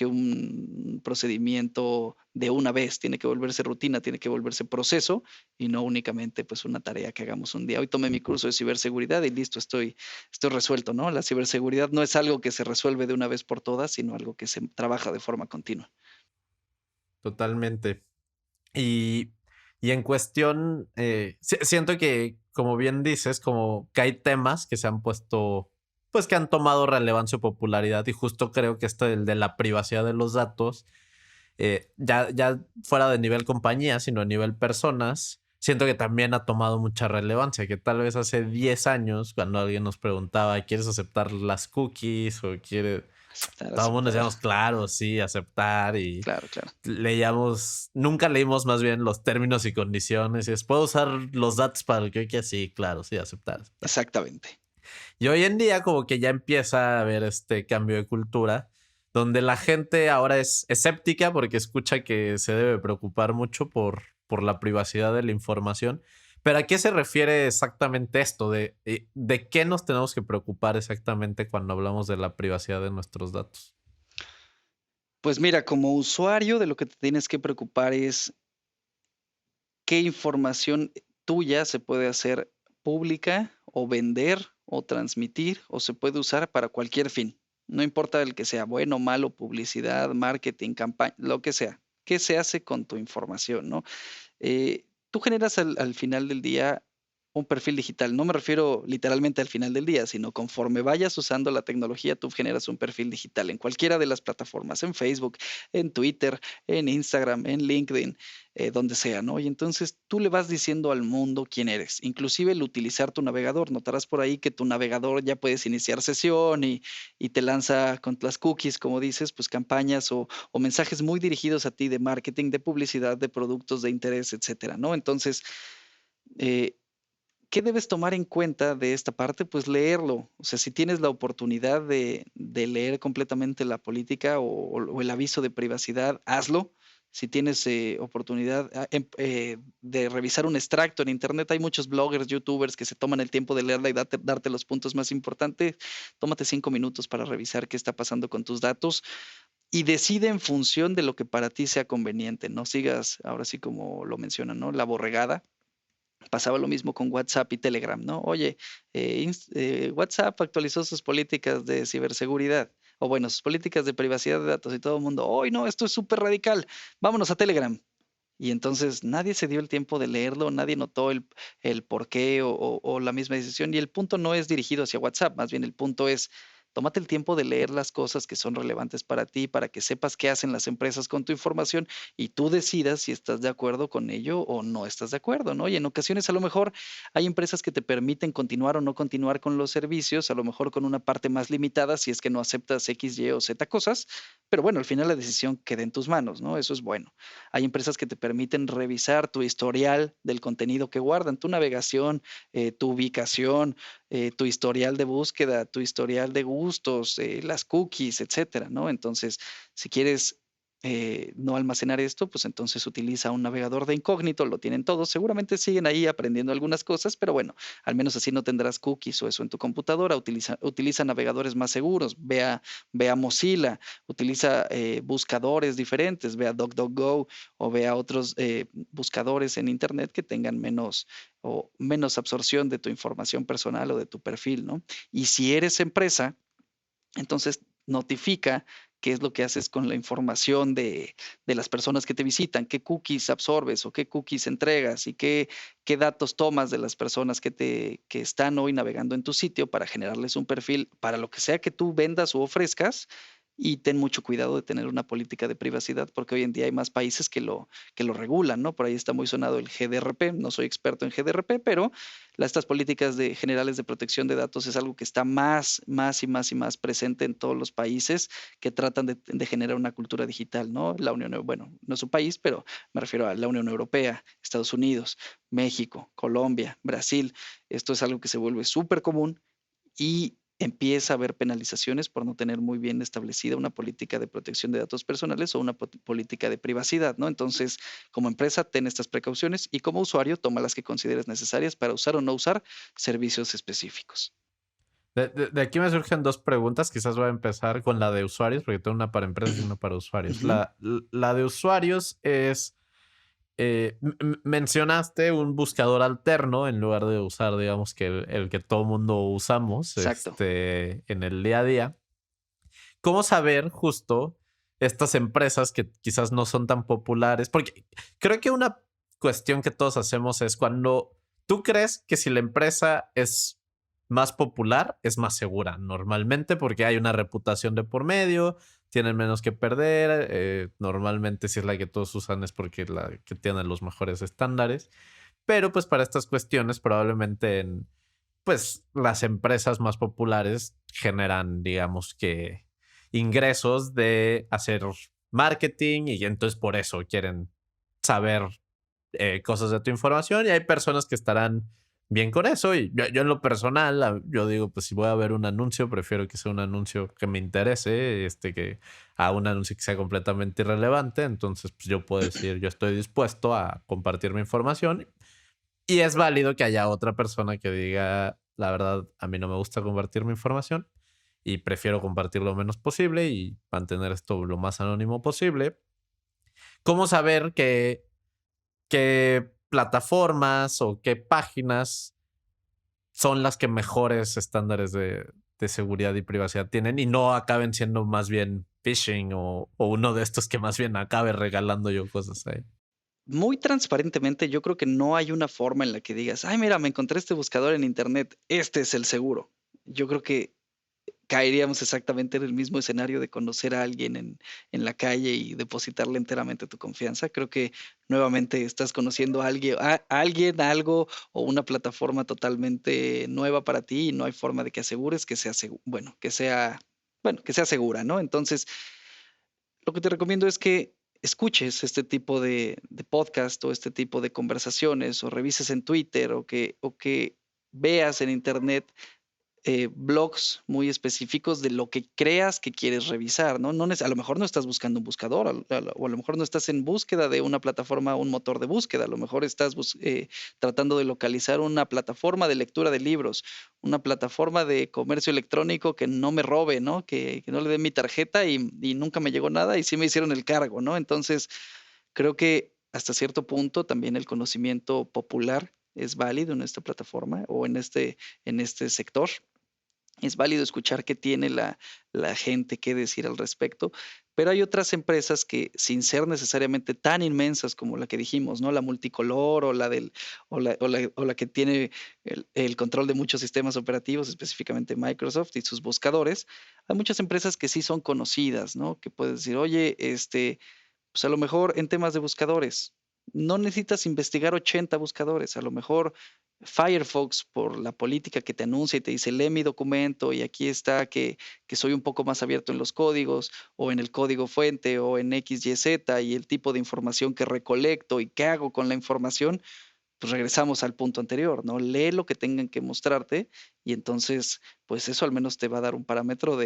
un procedimiento de una vez. Tiene que volverse rutina, tiene que volverse proceso y no únicamente pues una tarea que hagamos un día. Hoy tomé mi curso de ciberseguridad y listo, estoy resuelto, ¿no? La ciberseguridad no es algo que se resuelve de una vez por todas, sino algo que se trabaja de forma continua. Totalmente. Y, y en cuestión, siento que, como bien dices, como que hay temas que se han puesto, pues que han tomado relevancia o popularidad, y justo creo que este el de la privacidad de los datos, ya fuera de nivel compañía, sino a nivel personas, siento que también ha tomado mucha relevancia, que tal vez hace 10 años, cuando alguien nos preguntaba, ¿quieres aceptar las cookies o quieres? Aceptar, Todo el mundo aceptar. decíamos, claro, sí, aceptar, y Claro, claro. nunca leímos más bien los términos y condiciones. Y es, ¿puedo usar los datos para lo que yo quiera? Sí, claro, sí, aceptar, aceptar. Exactamente. Y hoy en día como que ya empieza a haber este cambio de cultura, donde la gente ahora es escéptica porque escucha que se debe preocupar mucho por la privacidad de la información. Pero ¿a qué se refiere exactamente esto? ¿De qué nos tenemos que preocupar exactamente cuando hablamos de la privacidad de nuestros datos? Pues mira, como usuario de lo que te tienes que preocupar es qué información tuya se puede hacer pública o vender o transmitir o se puede usar para cualquier fin. No importa el que sea bueno, malo, publicidad, marketing, campaña, lo que sea. ¿Qué se hace con tu información, no? Tú generas al final del día un perfil digital. No me refiero literalmente al final del día, sino conforme vayas usando la tecnología, tú generas un perfil digital en cualquiera de las plataformas, en Facebook, en Twitter, en Instagram, en LinkedIn, donde sea, ¿no? Y entonces tú le vas diciendo al mundo quién eres, inclusive el utilizar tu navegador. Notarás por ahí que tu navegador ya puedes iniciar sesión y te lanza con las cookies, como dices, pues campañas o mensajes muy dirigidos a ti de marketing, de publicidad, de productos de interés, etcétera, ¿no? Entonces, eh, ¿qué debes tomar en cuenta de esta parte? Pues leerlo. O sea, si tienes la oportunidad de leer completamente la política o el aviso de privacidad, hazlo. Si tienes oportunidad de revisar un extracto en Internet, hay muchos bloggers, youtubers que se toman el tiempo de leerla y darte los puntos más importantes. Tómate 5 minutos para revisar qué está pasando con tus datos y decide en función de lo que para ti sea conveniente. No sigas, ahora sí como lo mencionan, ¿no? La borregada. Pasaba lo mismo con WhatsApp y Telegram, ¿no? Oye, WhatsApp actualizó sus políticas de ciberseguridad, o bueno, sus políticas de privacidad de datos y todo el mundo, hoy no, esto es súper radical, vámonos a Telegram. Y entonces nadie se dio el tiempo de leerlo, nadie notó el por qué o la misma decisión. Y el punto no es dirigido hacia WhatsApp, más bien el punto es, tómate el tiempo de leer las cosas que son relevantes para ti, para que sepas qué hacen las empresas con tu información y tú decidas si estás de acuerdo con ello o no estás de acuerdo, ¿no? Y en ocasiones a lo mejor hay empresas que te permiten continuar o no continuar con los servicios, a lo mejor con una parte más limitada si es que no aceptas X, Y o Z cosas, pero bueno, al final la decisión queda en tus manos, ¿no? Eso es bueno. Hay empresas que te permiten revisar tu historial del contenido que guardan, tu navegación, tu ubicación, tu historial de búsqueda, tu historial de gustos, las cookies, etcétera, ¿no? Entonces, si quieres no almacenar esto, pues entonces utiliza un navegador de incógnito, lo tienen todos, seguramente siguen ahí aprendiendo algunas cosas, pero bueno, al menos así no tendrás cookies o eso en tu computadora, utiliza navegadores más seguros, ve a Mozilla, utiliza buscadores diferentes, ve a DuckDuckGo o ve a otros buscadores en Internet que tengan menos absorción de tu información personal o de tu perfil, ¿no? Y si eres empresa, entonces notifica qué es lo que haces con la información de las personas que te visitan, qué cookies absorbes o qué cookies entregas y qué datos tomas de las personas que están hoy navegando en tu sitio para generarles un perfil para lo que sea que tú vendas o ofrezcas. Y ten mucho cuidado de tener una política de privacidad, porque hoy en día hay más países que lo regulan, ¿no? Por ahí está muy sonado el GDRP, no soy experto en GDRP, pero estas políticas generales de protección de datos es algo que está más y más y más presente en todos los países que tratan de generar una cultura digital, ¿no? La Unión, bueno, no es un país, pero me refiero a la Unión Europea, Estados Unidos, México, Colombia, Brasil. Esto es algo que se vuelve súper común y empieza a haber penalizaciones por no tener muy bien establecida una política de protección de datos personales o una política de privacidad, ¿no? Entonces, como empresa, ten estas precauciones y como usuario, toma las que consideres necesarias para usar o no usar servicios específicos. De aquí me surgen dos preguntas. Quizás voy a empezar con la de usuarios, porque tengo una para empresas y una para usuarios. Ujú. La de usuarios es, mencionaste un buscador alterno en lugar de usar, digamos, que el que todo mundo usamos Exacto. en el día a día. ¿Cómo saber justo estas empresas que quizás no son tan populares? Porque creo que una cuestión que todos hacemos es cuando tú crees que si la empresa es más popular, es más segura normalmente porque hay una reputación de por medio, tienen menos que perder, normalmente si es la que todos usan es porque la que tiene los mejores estándares, pero pues para estas cuestiones probablemente pues las empresas más populares generan, digamos que, ingresos de hacer marketing y entonces por eso quieren saber cosas de tu información y hay personas que estarán bien con eso y yo en lo personal, yo digo, pues si voy a ver un anuncio, prefiero que sea un anuncio que me interese, que a un anuncio que sea completamente irrelevante, entonces pues yo puedo decir, yo estoy dispuesto a compartir mi información y es válido que haya otra persona que diga, la verdad, a mí no me gusta compartir mi información y prefiero compartir lo menos posible y mantener esto lo más anónimo posible. ¿Cómo saber qué plataformas o qué páginas son las que mejores estándares de seguridad y privacidad tienen y no acaben siendo más bien phishing o uno de estos que más bien acabe regalando yo cosas ahí? Muy transparentemente, yo creo que no hay una forma en la que digas, ay, mira, me encontré este buscador en internet, este es el seguro. Yo creo que caeríamos exactamente en el mismo escenario de conocer a alguien en la calle y depositarle enteramente tu confianza. Creo que nuevamente estás conociendo a alguien, algo o una plataforma totalmente nueva para ti y no hay forma de que asegures que sea, bueno, que sea segura, ¿no? Entonces, lo que te recomiendo es que escuches este tipo de podcast o este tipo de conversaciones o revises en Twitter o que veas en internet blogs muy específicos de lo que creas que quieres revisar, ¿no? A lo mejor no estás buscando un buscador, o a lo mejor no estás en búsqueda de una plataforma, un motor de búsqueda, a lo mejor estás tratando de localizar una plataforma de lectura de libros, una plataforma de comercio electrónico que no me robe, ¿no? Que no le dé mi tarjeta y nunca me llegó nada y sí me hicieron el cargo, ¿no? Entonces, creo que hasta cierto punto también el conocimiento popular es válido en esta plataforma o en este sector. Es válido escuchar qué tiene la gente que decir al respecto, pero hay otras empresas que, sin ser necesariamente tan inmensas como la que dijimos, ¿no? La multicolor o la que tiene el control de muchos sistemas operativos, específicamente Microsoft y sus buscadores. Hay muchas empresas que sí son conocidas, ¿no? Que puedes decir: "Oye, pues a lo mejor en temas de buscadores, no necesitas investigar 80 buscadores, a lo mejor Firefox, por la política que te anuncia y te dice, lee mi documento y aquí está que soy un poco más abierto en los códigos o en el código fuente o en X, Y, Z y el tipo de información que recolecto y qué hago con la información, pues regresamos al punto anterior, ¿no? Lee lo que tengan que mostrarte y entonces, pues eso al menos te va a dar un parámetro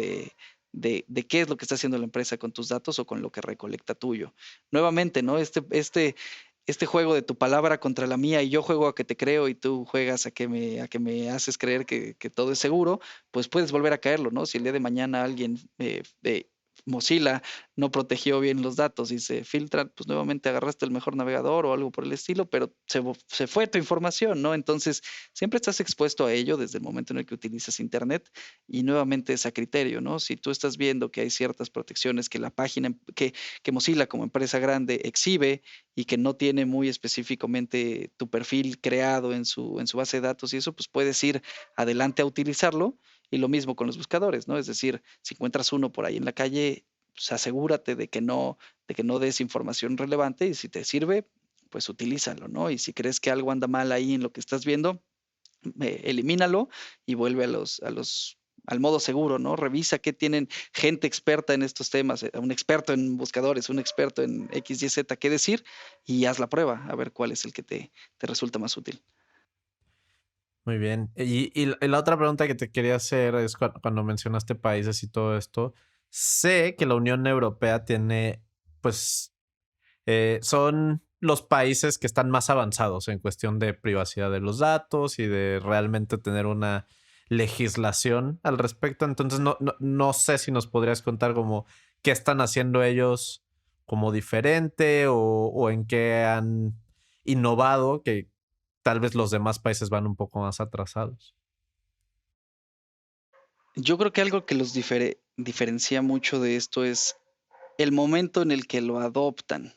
de qué es lo que está haciendo la empresa con tus datos o con lo que recolecta tuyo. Nuevamente, ¿no? Este juego de tu palabra contra la mía y yo juego a que te creo y tú juegas a que me haces creer que todo es seguro, pues puedes volver a caerlo, ¿no? Si el día de mañana alguien de Mozilla no protegió bien los datos y se filtran, pues nuevamente agarraste el mejor navegador o algo por el estilo, pero se fue tu información, ¿no? Entonces, siempre estás expuesto a ello desde el momento en el que utilizas Internet y nuevamente es a criterio, ¿no? Si tú estás viendo que hay ciertas protecciones que la página, que Mozilla como empresa grande exhibe y que no tiene muy específicamente tu perfil creado en su base de datos y eso, pues puedes ir adelante a utilizarlo. Y lo mismo con los buscadores, ¿no? Es decir, si encuentras uno por ahí en la calle, pues asegúrate de que no des información relevante y si te sirve, pues utilízalo, ¿no? Y si crees que algo anda mal ahí en lo que estás viendo, elimínalo y vuelve al modo seguro, ¿no? Revisa qué tienen gente experta en estos temas, un experto en buscadores, un experto en X, Y, Z, qué decir, y haz la prueba, a ver cuál es el que te resulta más útil. Muy bien. Y la otra pregunta que te quería hacer es cuando mencionaste países y todo esto. Sé que la Unión Europea tiene, pues, son los países que están más avanzados en cuestión de privacidad de los datos y de realmente tener una legislación al respecto. Entonces, no sé si nos podrías contar como qué están haciendo ellos como diferente o en qué han innovado, que tal vez los demás países van un poco más atrasados. Yo creo que algo que los diferencia mucho de esto es el momento en el que lo adoptan.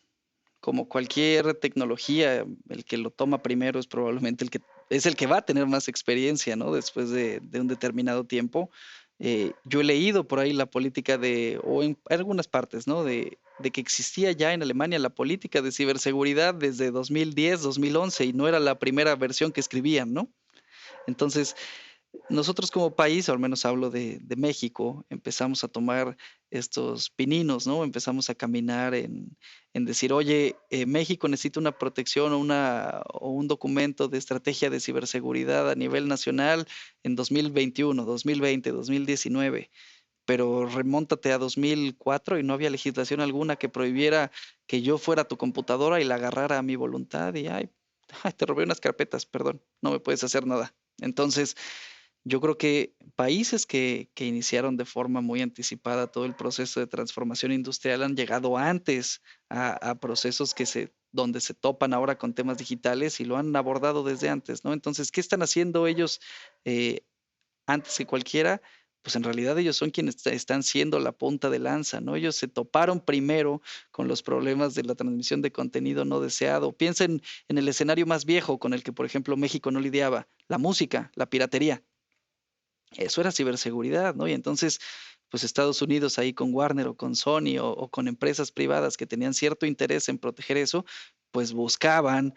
Como cualquier tecnología, el que lo toma primero es probablemente el que va a tener más experiencia, ¿no? Después de un determinado tiempo. Yo he leído por ahí la política o en algunas partes, ¿no? De que existía ya en Alemania la política de ciberseguridad desde 2010, 2011 y no era la primera versión que escribían, ¿no? Entonces, nosotros como país, o al menos hablo de México, empezamos a tomar estos pininos, ¿no? Empezamos a caminar en decir, oye, México necesita una protección o un documento de estrategia de ciberseguridad a nivel nacional en 2021, 2020, 2019, pero remóntate a 2004 y no había legislación alguna que prohibiera que yo fuera a tu computadora y la agarrara a mi voluntad y, ay, te robé unas carpetas, perdón, no me puedes hacer nada. Entonces, yo creo que países que iniciaron de forma muy anticipada todo el proceso de transformación industrial han llegado antes a procesos donde se topan ahora con temas digitales y lo han abordado desde antes, ¿no? Entonces, ¿qué están haciendo ellos eh, antes que cualquiera? Pues en realidad ellos son quienes están siendo la punta de lanza, ¿no? Ellos se toparon primero con los problemas de la transmisión de contenido no deseado. Piensen en el escenario más viejo con el que, por ejemplo, México no lidiaba, la música, la piratería. Eso era ciberseguridad, ¿no? Y entonces, pues Estados Unidos ahí con Warner o con Sony o con empresas privadas que tenían cierto interés en proteger eso, pues buscaban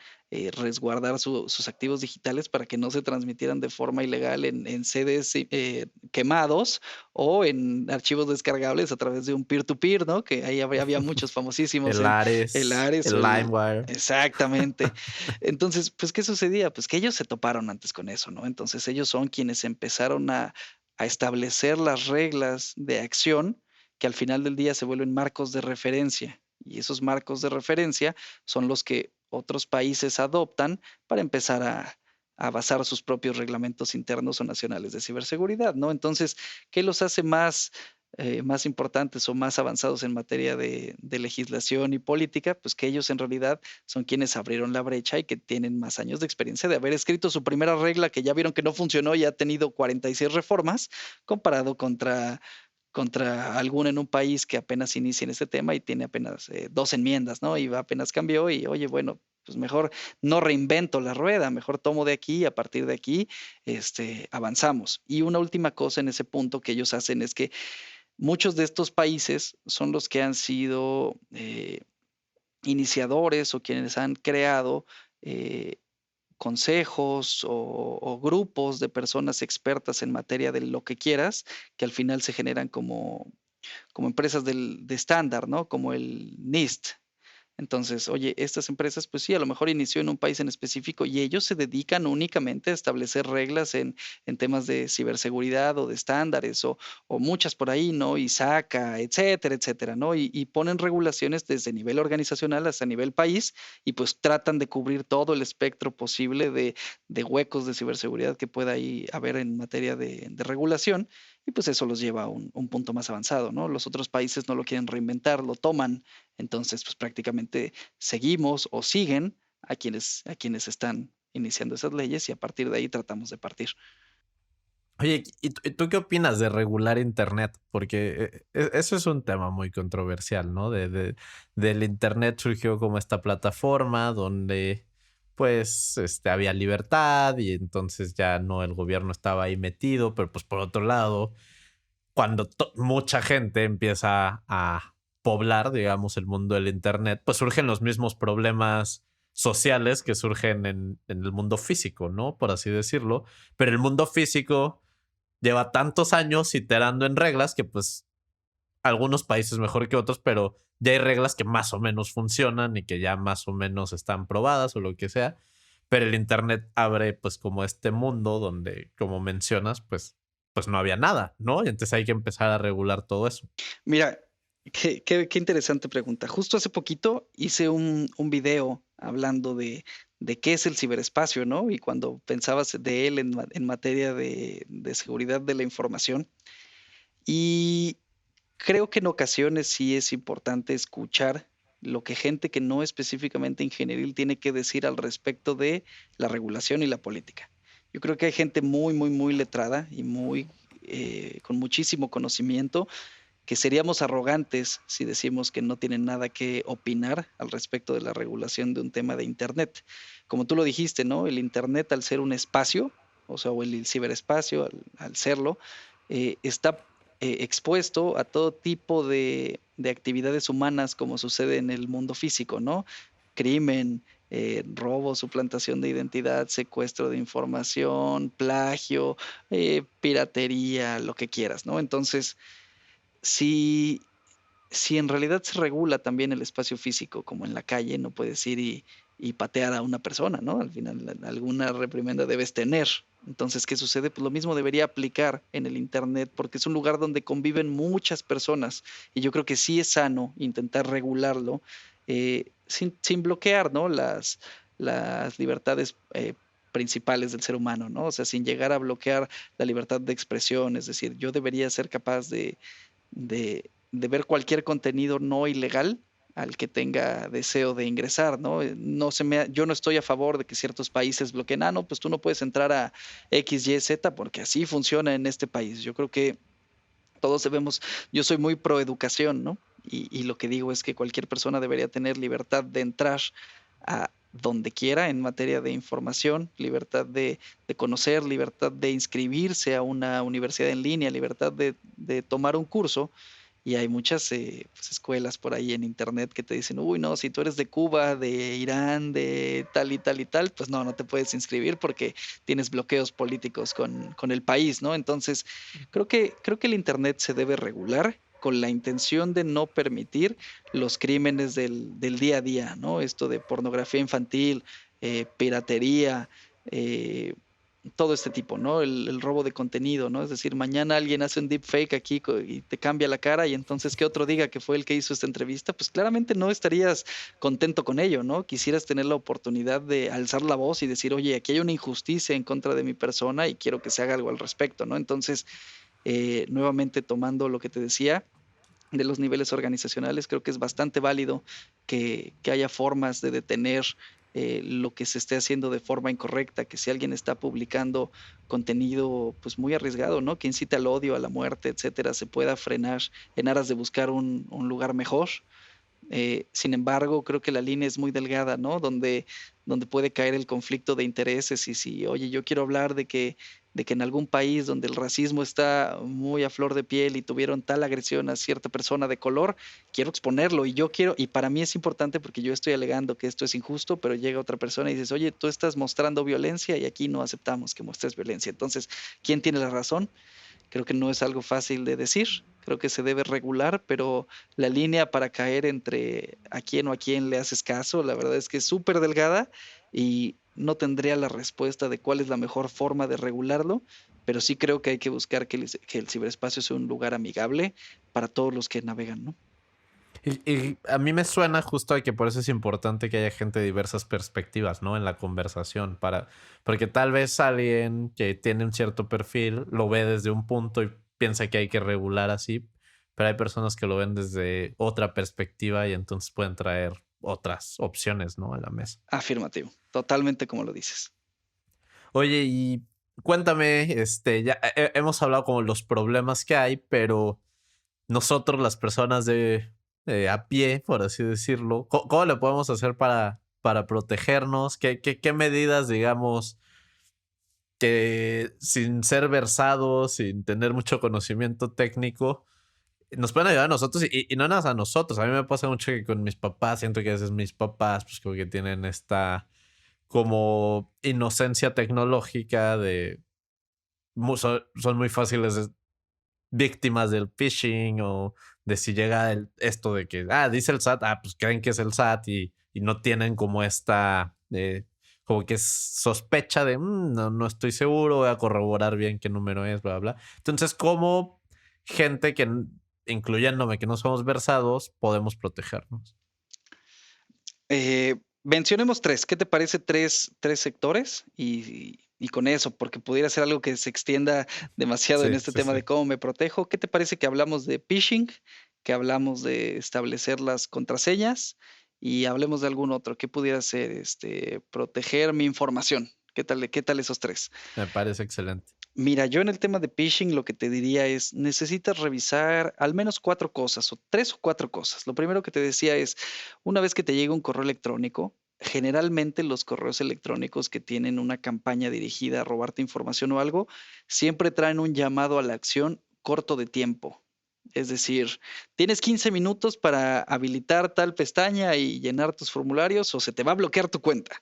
resguardar sus activos digitales para que no se transmitieran de forma ilegal en CDs quemados o en archivos descargables a través de un peer-to-peer, ¿no? Que ahí había muchos famosísimos El el Ares, Ares o el el... LimeWire. Exactamente. Entonces, pues, ¿qué sucedía? Pues que ellos se toparon antes con eso, ¿no? Entonces ellos son quienes empezaron a establecer las reglas de acción que al final del día se vuelven marcos de referencia. Y esos marcos de referencia son los que otros países adoptan para empezar a basar sus propios reglamentos internos o nacionales de ciberseguridad, ¿no? Entonces, ¿qué los hace más importantes o más avanzados en materia de legislación y política? Pues que ellos en realidad son quienes abrieron la brecha y que tienen más años de experiencia de haber escrito su primera regla que ya vieron que no funcionó y ha tenido 46 reformas comparado contra alguna en un país que apenas inicia en este tema y tiene apenas 2 enmiendas, ¿no? Y apenas cambió y, oye, bueno, pues mejor no reinvento la rueda, mejor tomo de aquí y a partir de aquí avanzamos. Y una última cosa en ese punto que ellos hacen es que muchos de estos países son los que han sido iniciadores o quienes han creado eh, consejos o grupos de personas expertas en materia de lo que quieras, que al final se generan como empresas de estándar, ¿no? Como el NIST, Entonces, oye, estas empresas, pues sí, a lo mejor inició en un país en específico y ellos se dedican únicamente a establecer reglas en temas de ciberseguridad o de estándares o muchas por ahí, ¿no? ISACA, etcétera, etcétera, ¿no? Y ponen regulaciones desde nivel organizacional hasta nivel país y pues tratan de cubrir todo el espectro posible de huecos de ciberseguridad que pueda ahí haber en materia de regulación y pues eso los lleva a un punto más avanzado, ¿no? Los otros países no lo quieren reinventar, lo toman, entonces pues prácticamente seguimos o siguen a quienes están iniciando esas leyes y a partir de ahí tratamos de partir. Oye, ¿y tú qué opinas de regular Internet? Porque eso es un tema muy controversial, ¿no? Del Internet surgió como esta plataforma donde pues había libertad y entonces ya no el gobierno estaba ahí metido, pero pues por otro lado, cuando mucha gente empieza a poblar, digamos, el mundo del Internet, pues surgen los mismos problemas sociales que surgen en el mundo físico, ¿no? Por así decirlo. Pero el mundo físico lleva tantos años iterando en reglas que pues algunos países mejor que otros, pero ya hay reglas que más o menos funcionan y que ya más o menos están probadas o lo que sea. Pero el Internet abre pues como este mundo donde, como mencionas, pues no había nada, ¿no? Y entonces hay que empezar a regular todo eso. Mira, qué interesante pregunta. Justo hace poquito hice un video hablando de qué es el ciberespacio, ¿no? Y cuando pensabas de él en materia de seguridad de la información. Y creo que en ocasiones sí es importante escuchar lo que gente que no específicamente ingenieril tiene que decir al respecto de la regulación y la política. Yo creo que hay gente muy, muy, muy letrada y muy con muchísimo conocimiento que seríamos arrogantes si decimos que no tienen nada que opinar al respecto de la regulación de un tema de Internet. Como tú lo dijiste, ¿no? El Internet al ser un espacio, o sea, o el ciberespacio al serlo, está expuesto a todo tipo de actividades humanas como sucede en el mundo físico, ¿no? Crimen, robo, suplantación de identidad, secuestro de información, plagio, piratería, lo que quieras, ¿no? Entonces, si, si en realidad se regula también el espacio físico, como en la calle, no puedes ir y patear a una persona, ¿no? Al final alguna reprimenda debes tener. Entonces, ¿qué sucede? Pues lo mismo debería aplicar en el Internet porque es un lugar donde conviven muchas personas y yo creo que sí es sano intentar regularlo sin bloquear, ¿no? Las libertades principales del ser humano, ¿no? O sea, sin llegar a bloquear la libertad de expresión, es decir, yo debería ser capaz de ver cualquier contenido no ilegal al que tenga deseo de ingresar, ¿no? Yo no estoy a favor de que ciertos países bloqueen, no, pues tú no puedes entrar a X, Y, Z porque así funciona en este país. Yo creo que todos debemos, yo soy muy pro educación, ¿no? Y lo que digo es que cualquier persona debería tener libertad de entrar a donde quiera en materia de información, libertad de conocer, libertad de inscribirse a una universidad en línea, libertad de tomar un curso y hay muchas pues, escuelas por ahí en internet que te dicen, uy, no, si tú eres de Cuba, de Irán, de tal y tal y tal, pues no, no te puedes inscribir porque tienes bloqueos políticos con el país, ¿no? Entonces, creo que el internet se debe regular con la intención de no permitir los crímenes del día a día, ¿no? Esto de pornografía infantil, piratería, eh, todo este tipo, ¿no? El robo de contenido, ¿no? Es decir, mañana alguien hace un deepfake aquí y te cambia la cara y entonces que otro diga que fue el que hizo esta entrevista, pues claramente no estarías contento con ello, ¿no? Quisieras tener la oportunidad de alzar la voz y decir, oye, aquí hay una injusticia en contra de mi persona y quiero que se haga algo al respecto, ¿no? Entonces, nuevamente tomando lo que te decía, de los niveles organizacionales, creo que es bastante válido que haya formas de detener lo que se esté haciendo de forma incorrecta, que si alguien está publicando contenido pues muy arriesgado, ¿no? Que incita al odio, a la muerte, etcétera, se pueda frenar en aras de buscar un lugar mejor. Sin embargo, creo que la línea es muy delgada, ¿no? Donde puede caer el conflicto de intereses y si, oye, yo quiero hablar de que en algún país donde el racismo está muy a flor de piel y tuvieron tal agresión a cierta persona de color, quiero exponerlo y yo quiero, y para mí es importante porque yo estoy alegando que esto es injusto, pero llega otra persona y dices, oye, tú estás mostrando violencia y aquí no aceptamos que muestres violencia. Entonces, ¿quién tiene la razón? Creo que no es algo fácil de decir, creo que se debe regular, pero la línea para caer entre a quién o a quién le haces caso, la verdad es que es súper delgada y no tendría la respuesta de cuál es la mejor forma de regularlo, pero sí creo que hay que buscar que el ciberespacio sea un lugar amigable para todos los que navegan, ¿no? Y a mí me suena justo a que por eso es importante que haya gente de diversas perspectivas, ¿no? En la conversación, porque tal vez alguien que tiene un cierto perfil lo ve desde un punto y piensa que hay que regular así, pero hay personas que lo ven desde otra perspectiva y entonces pueden traer otras opciones, ¿no? A la mesa. Afirmativo, totalmente como lo dices. Oye, y cuéntame, ya hemos hablado como los problemas que hay, pero nosotros, las personas de a pie, por así decirlo, ¿cómo le podemos hacer para protegernos? ¿Qué medidas, digamos, que sin ser versados, sin tener mucho conocimiento técnico, nos pueden ayudar a nosotros y no nada más a nosotros? A mí me pasa mucho que con mis papás, siento que a veces mis papás, pues como que tienen esta como inocencia tecnológica de son muy fáciles víctimas del phishing o de si llega esto de que, dice el SAT, pues creen que es el SAT y no tienen como esta, como que sospecha de, no, no estoy seguro, voy a corroborar bien qué número es, bla, bla. Entonces, ¿cómo gente que, incluyéndome, que no somos versados, podemos protegernos? Mencionemos tres. ¿Qué te parece tres sectores? Y con eso, porque pudiera ser algo que se extienda demasiado en Sí, este sí, tema sí. de cómo me protejo. ¿Qué te parece que hablamos de phishing, que hablamos de establecer las contraseñas y hablemos de algún otro? ¿Qué pudiera ser proteger mi información? Qué tal esos tres? Me parece excelente. Mira, yo en el tema de phishing lo que te diría es, necesitas revisar al menos 4 cosas, o 3 o 4 cosas. Lo primero que te decía es, una vez que te llega un correo electrónico, generalmente los correos electrónicos que tienen una campaña dirigida a robarte información o algo, siempre traen un llamado a la acción corto de tiempo. Es decir, tienes 15 minutos para habilitar tal pestaña y llenar tus formularios o se te va a bloquear tu cuenta.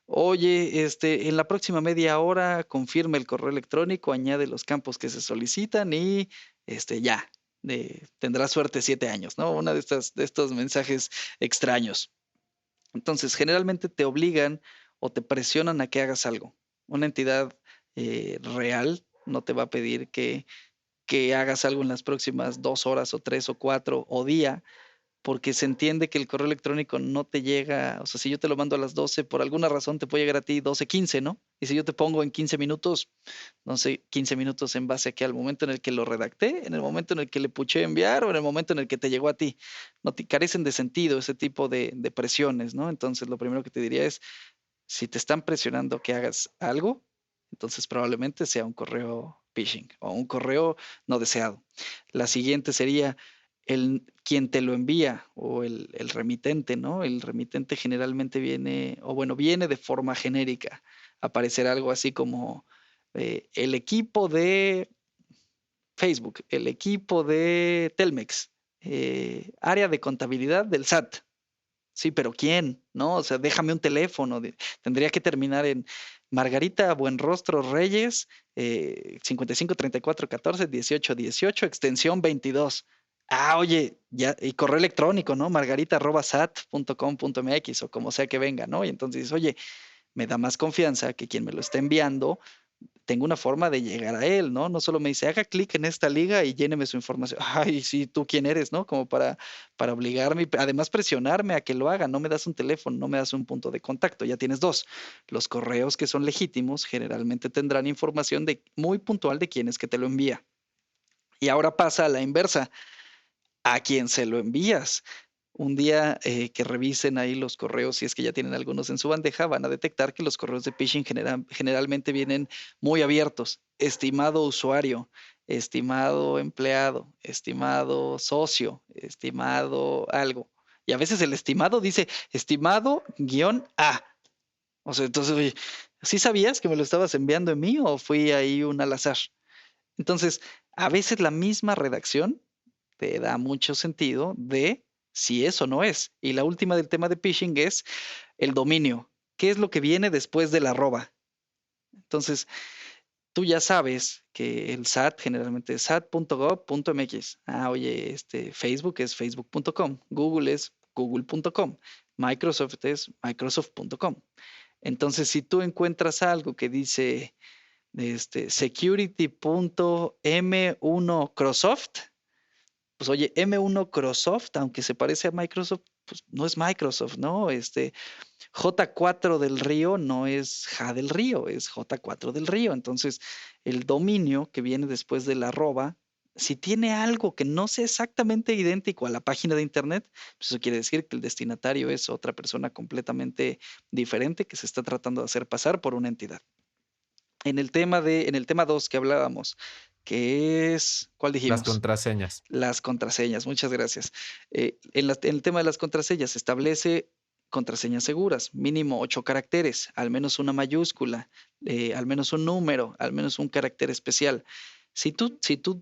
Oye, en la próxima media hora confirma el correo electrónico, añade los campos que se solicitan y ya, tendrás suerte 7 años, ¿no? Una de estos mensajes extraños. Entonces, generalmente te obligan o te presionan a que hagas algo. Una entidad real no te va a pedir que hagas algo en las próximas 2 horas o 3 o 4 o día, porque se entiende que el correo electrónico no te llega, o sea, si yo te lo mando a las 12, por alguna razón te puede llegar a ti 12:15, ¿no? Y si yo te pongo en 15 minutos, no sé, 15 minutos en base a que al momento en el que lo redacté, en el momento en el que le puché enviar o en el momento en el que te llegó a ti. No te carecen de sentido ese tipo de presiones, ¿no? Entonces, lo primero que te diría es, si te están presionando que hagas algo, entonces probablemente sea un correo phishing o un correo no deseado. La siguiente sería quien te lo envía o el remitente, ¿no? El remitente generalmente viene, o bueno, viene de forma genérica. Aparecerá algo así como el equipo de Facebook, el equipo de Telmex, área de contabilidad del SAT. Sí, pero ¿quién? ¿No? O sea, déjame un teléfono. Tendría que terminar en Margarita Buenrostro Reyes, 55 34 14 18 18, extensión 22. Oye, ya, y correo electrónico, ¿no? margarita@sat.com.mx o como sea que venga, ¿no? Y entonces dices, oye, me da más confianza que quien me lo está enviando tengo una forma de llegar a él, ¿no? No solo me dice, haga clic en esta liga y lléneme su información. Ay, sí, ¿tú quién eres, no? Como para obligarme, además presionarme a que lo haga. No me das un teléfono, no me das un punto de contacto, ya tienes dos. Los correos que son legítimos generalmente tendrán información muy puntual de quién es que te lo envía. Y ahora pasa a la inversa, a quién se lo envías. Un día que revisen ahí los correos, si es que ya tienen algunos en su bandeja, van a detectar que los correos de phishing generalmente vienen muy abiertos. Estimado usuario, estimado empleado, estimado socio, estimado algo. Y a veces el estimado dice estimado guión A. O sea, entonces, oye, ¿sí sabías que me lo estabas enviando en mí o fui ahí un al azar? Entonces, a veces la misma redacción te da mucho sentido de si eso no es. Y la última del tema de phishing es el dominio. ¿Qué es lo que viene después del arroba? Entonces, tú ya sabes que el SAT generalmente es sat.gov.mx. Oye, Facebook es facebook.com, Google es google.com, Microsoft es microsoft.com. Entonces, si tú encuentras algo que dice security.m1 Microsoft, pues oye, M1 Microsoft, aunque se parece a Microsoft, pues no es Microsoft, ¿no? J4 del Río no es J del Río, es J4 del Río. Entonces, el dominio que viene después del arroba, si tiene algo que no sea exactamente idéntico a la página de internet, pues eso quiere decir que el destinatario es otra persona completamente diferente que se está tratando de hacer pasar por una entidad. En el tema 2 que hablábamos, que es, ¿cuál Las dijimos? contraseñas. Las contraseñas, muchas gracias. En el tema de las contraseñas se establece contraseñas seguras, mínimo 8 caracteres, al menos una mayúscula, al menos un número, al menos un carácter especial. Si tú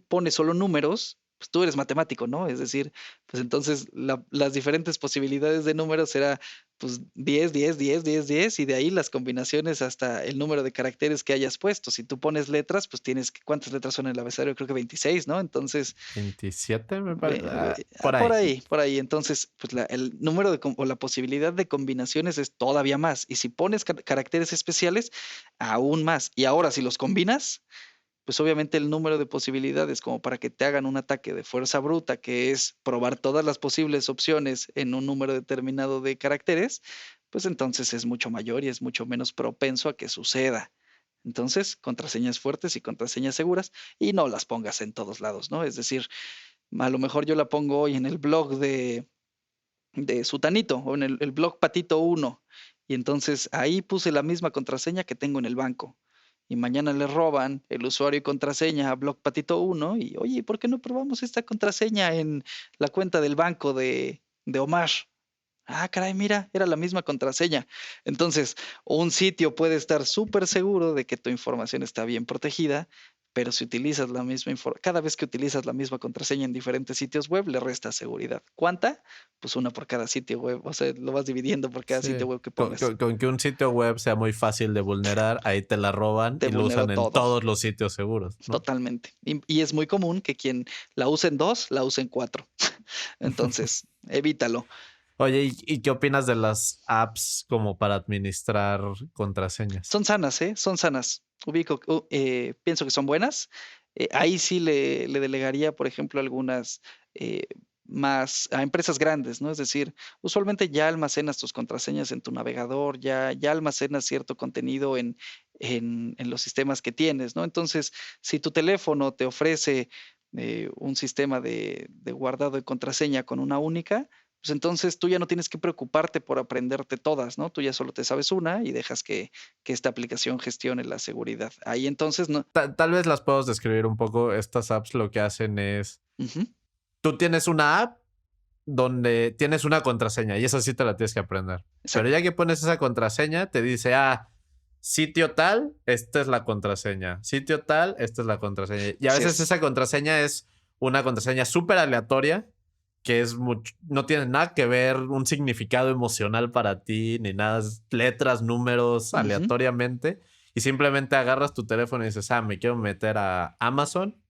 pones solo números, pues tú eres matemático, ¿no? Es decir, pues entonces las diferentes posibilidades de números será pues 10, 10, 10, 10, 10 y de ahí las combinaciones hasta el número de caracteres que hayas puesto. Si tú pones letras, pues tienes que, ¿cuántas letras son en el abecedario? Creo que 26, ¿no? Entonces, 27 me parece. Por por ahí. ahí, por ahí. Entonces, pues el número o la posibilidad de combinaciones es todavía más. Y si pones caracteres especiales, aún más. Y ahora, si los combinas, pues obviamente el número de posibilidades como para que te hagan un ataque de fuerza bruta, que es probar todas las posibles opciones en un número determinado de caracteres, pues entonces es mucho mayor y es mucho menos propenso a que suceda. Entonces, contraseñas fuertes y contraseñas seguras y no las pongas en todos lados, ¿no? Es decir, a lo mejor yo la pongo hoy en el blog de Sutanito o en el blog Patito 1 y entonces ahí puse la misma contraseña que tengo en el banco. Y mañana le roban el usuario y contraseña a Blog Patito 1 y oye, ¿por qué no probamos esta contraseña en la cuenta del banco de Omar? Caray, mira, era la misma contraseña. Entonces, un sitio puede estar súper seguro de que tu información está bien protegida, pero si utilizas la misma cada vez que utilizas la misma contraseña en diferentes sitios web, le resta seguridad. ¿Cuánta? Pues una por cada sitio web. O sea, lo vas dividiendo por cada sitio Sí. web que Con, pongas. con que un sitio web sea muy fácil de vulnerar, ahí te la roban Te y lo vulneró usan en todo, todos los sitios seguros, ¿no? totalmente. Y es muy común que quien la use en dos, la use en cuatro. Entonces, evítalo. Oye, ¿y qué opinas de las apps como para administrar contraseñas? Son sanas, ¿eh? Son sanas. Pienso que son buenas. Ahí sí le delegaría, por ejemplo, algunas más a empresas grandes, ¿no? Es decir, usualmente ya almacenas tus contraseñas en tu navegador, ya almacenas cierto contenido en los sistemas que tienes, ¿no? Entonces, si tu teléfono te ofrece un sistema de guardado de contraseña con una única, pues entonces tú ya no tienes que preocuparte por aprenderte todas, ¿no? Tú ya solo te sabes una y dejas que esta aplicación gestione la seguridad. Ahí entonces no. Tal vez las puedo describir un poco. Estas apps lo que hacen es, Ujú, tú tienes una app donde tienes una contraseña y esa sí te la tienes que aprender. Pero exacto. ya que pones esa contraseña, te dice, sitio tal, esta es la contraseña. Sitio tal, esta es la contraseña. Y a Así veces es. esa contraseña es una contraseña súper aleatoria, que es no tiene nada que ver un significado emocional para ti, ni nada, letras, números, Ujú, aleatoriamente. Y simplemente agarras tu teléfono y dices, me quiero meter a Amazon.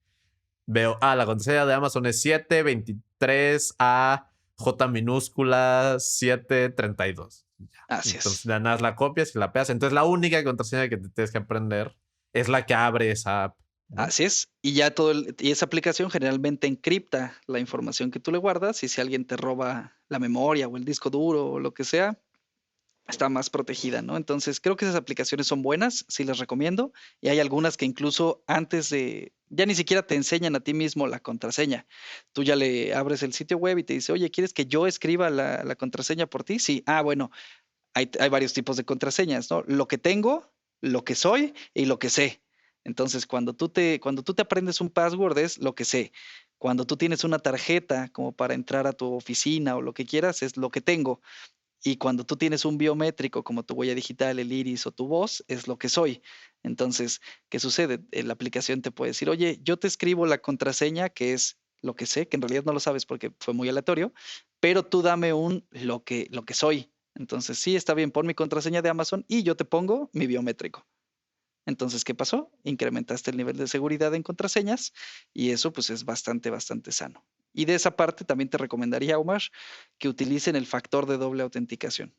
Veo, la contraseña de Amazon es 723 J minúscula 732. Ya. así Entonces es. ya nada, la copias y la pegas. Entonces la única contraseña que te tienes que aprender es la que abre esa app, ¿no? Así es. Y ya y esa aplicación generalmente encripta la información que tú le guardas y si alguien te roba la memoria o el disco duro o lo que sea, está más protegida, ¿no? Entonces, creo que esas aplicaciones son buenas, sí las recomiendo, y hay algunas que incluso ya ni siquiera te enseñan a ti mismo la contraseña. Tú ya le abres el sitio web y te dice, oye, ¿quieres que yo escriba la contraseña por ti? Sí. Bueno, hay varios tipos de contraseñas, ¿no? Lo que tengo, lo que soy y lo que sé. Entonces, cuando tú te aprendes un password es lo que sé. Cuando tú tienes una tarjeta como para entrar a tu oficina o lo que quieras, es lo que tengo. Y cuando tú tienes un biométrico como tu huella digital, el iris o tu voz, es lo que soy. Entonces, ¿qué sucede? La aplicación te puede decir, oye, yo te escribo la contraseña, que es lo que sé, que en realidad no lo sabes porque fue muy aleatorio, pero tú dame lo que soy. Entonces, sí, está bien, pon mi contraseña de Amazon y yo te pongo mi biométrico. Entonces, ¿qué pasó? Incrementaste el nivel de seguridad en contraseñas y eso pues es bastante, bastante sano. Y de esa parte también te recomendaría, Omar, que utilicen el factor de doble autenticación.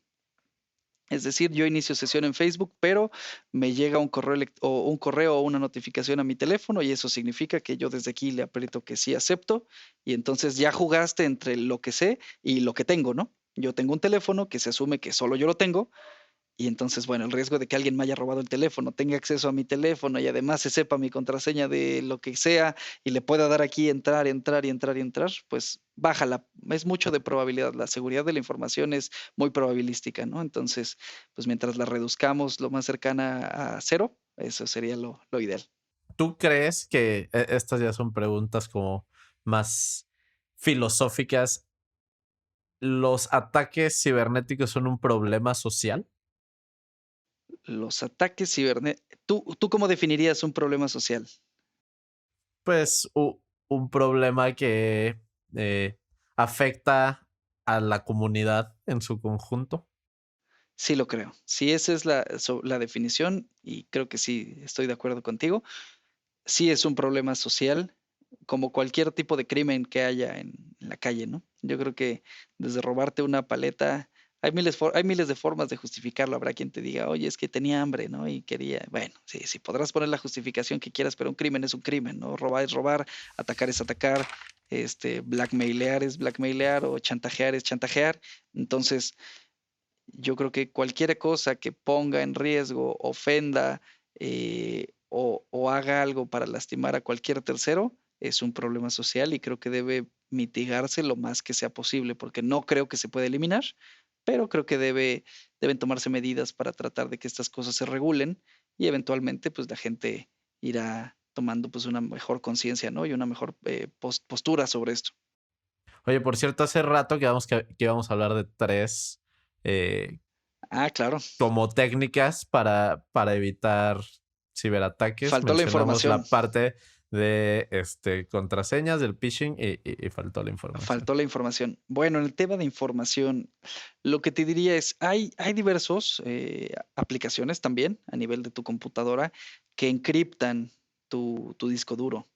Es decir, yo inicio sesión en Facebook, pero me llega un correo o una notificación a mi teléfono y eso significa que yo desde aquí le aprieto que sí acepto y entonces ya jugaste entre lo que sé y lo que tengo, ¿no? Yo tengo un teléfono que se asume que solo yo lo tengo y entonces, bueno, el riesgo de que alguien me haya robado el teléfono, tenga acceso a mi teléfono y además se sepa mi contraseña de lo que sea y le pueda dar aquí entrar, entrar y entrar y entrar, pues baja es mucho de probabilidad. La seguridad de la información es muy probabilística, ¿no? Entonces, pues mientras la reduzcamos lo más cercana a cero, eso sería lo ideal. ¿Tú crees que estas ya son preguntas como más filosóficas? ¿Los ataques cibernéticos son un problema social? Los ataques cibernéticos. ¿Tú cómo definirías un problema social? Pues un problema que afecta a la comunidad en su conjunto. Sí lo creo. Si esa es la definición, y creo que sí estoy de acuerdo contigo, sí es un problema social, como cualquier tipo de crimen que haya en la calle, ¿no? Yo creo que desde robarte una paleta, hay miles de formas de justificarlo. Habrá quien te diga, oye, es que tenía hambre, ¿no? Y quería, bueno, sí, sí, podrás poner la justificación que quieras, pero un crimen es un crimen, ¿no? Robar es robar, atacar es atacar, blackmailear es blackmailear o chantajear es chantajear. Entonces, yo creo que cualquier cosa que ponga en riesgo, ofenda o haga algo para lastimar a cualquier tercero es un problema social y creo que debe mitigarse lo más que sea posible, porque no creo que se pueda eliminar, pero creo que deben tomarse medidas para tratar de que estas cosas se regulen y eventualmente pues la gente irá tomando pues una mejor conciencia, ¿no? Y una mejor postura sobre esto. Oye, por cierto, hace rato que íbamos a hablar de tres eh, Ah, claro. como técnicas para evitar ciberataques. Faltó la Mencionamos información. la parte de contraseñas, del phishing y faltó la información. Faltó la información. Bueno, en el tema de información, lo que te diría es, hay diversos aplicaciones también a nivel de tu computadora que encriptan tu disco duro.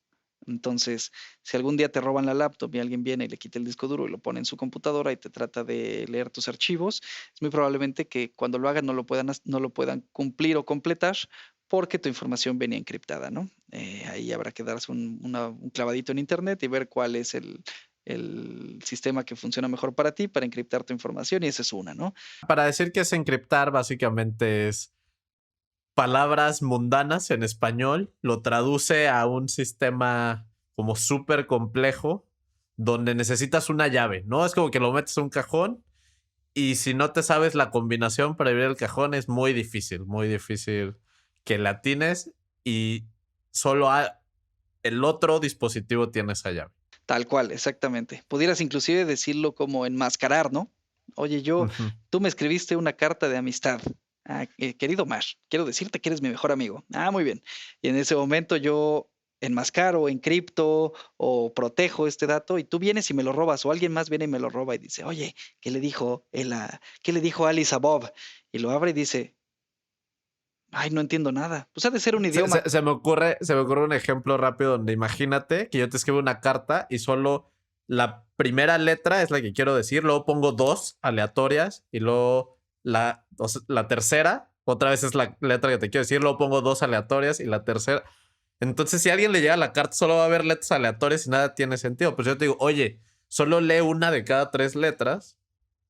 Entonces, si algún día te roban la laptop y alguien viene y le quita el disco duro y lo pone en su computadora y te trata de leer tus archivos, es muy probablemente que cuando lo hagan no lo puedan cumplir o completar porque tu información venía encriptada, ¿no? Ahí habrá que darse un clavadito en internet y ver cuál es el sistema que funciona mejor para ti para encriptar tu información y esa es una, ¿no? Para decir que es encriptar, básicamente es palabras mundanas en español, lo traduce a un sistema como súper complejo donde necesitas una llave, ¿no? Es como que lo metes en un cajón y si no te sabes la combinación para abrir el cajón es muy difícil que la atines y solo el otro dispositivo tiene esa llave. Tal cual, exactamente. Pudieras inclusive decirlo como enmascarar, ¿no? Oye, Ujú. tú me escribiste una carta de amistad. Ah, querido Mar, quiero decirte que eres mi mejor amigo. Ah, muy bien. Y en ese momento yo enmascaro, encripto o protejo este dato y tú vienes y me lo robas o alguien más viene y me lo roba y dice, oye, ¿qué le dijo Alice a Bob? Y lo abre y dice, ay, no entiendo nada. Pues ha de ser un idioma. Se me ocurre un ejemplo rápido donde imagínate que yo te escribo una carta y solo la primera letra es la que quiero decir, luego pongo dos aleatorias y luego la tercera otra vez es la letra que te quiero decir, luego pongo dos aleatorias y la tercera. Entonces, si a alguien le llega la carta, solo va a haber letras aleatorias y nada tiene sentido. Pues yo te digo, oye, solo lee una de cada tres letras.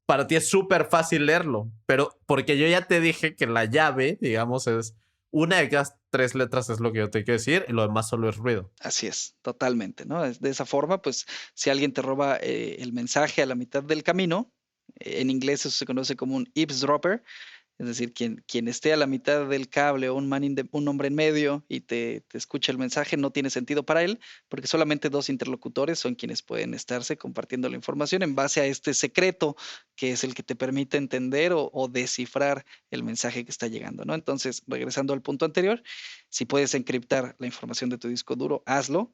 Para ti es súper fácil leerlo, pero porque yo ya te dije que la llave, digamos, es una de cada tres letras es lo que yo te quiero decir y lo demás solo es ruido. Así es, totalmente, ¿no? De esa forma, pues, si alguien te roba el mensaje a la mitad del camino, en inglés eso se conoce como un eavesdropper, es decir, quien esté a la mitad del cable o un hombre en medio y te escucha el mensaje, no tiene sentido para él, porque solamente dos interlocutores son quienes pueden estarse compartiendo la información en base a este secreto que es el que te permite entender o descifrar el mensaje que está llegando, ¿no? Entonces, regresando al punto anterior, si puedes encriptar la información de tu disco duro, hazlo.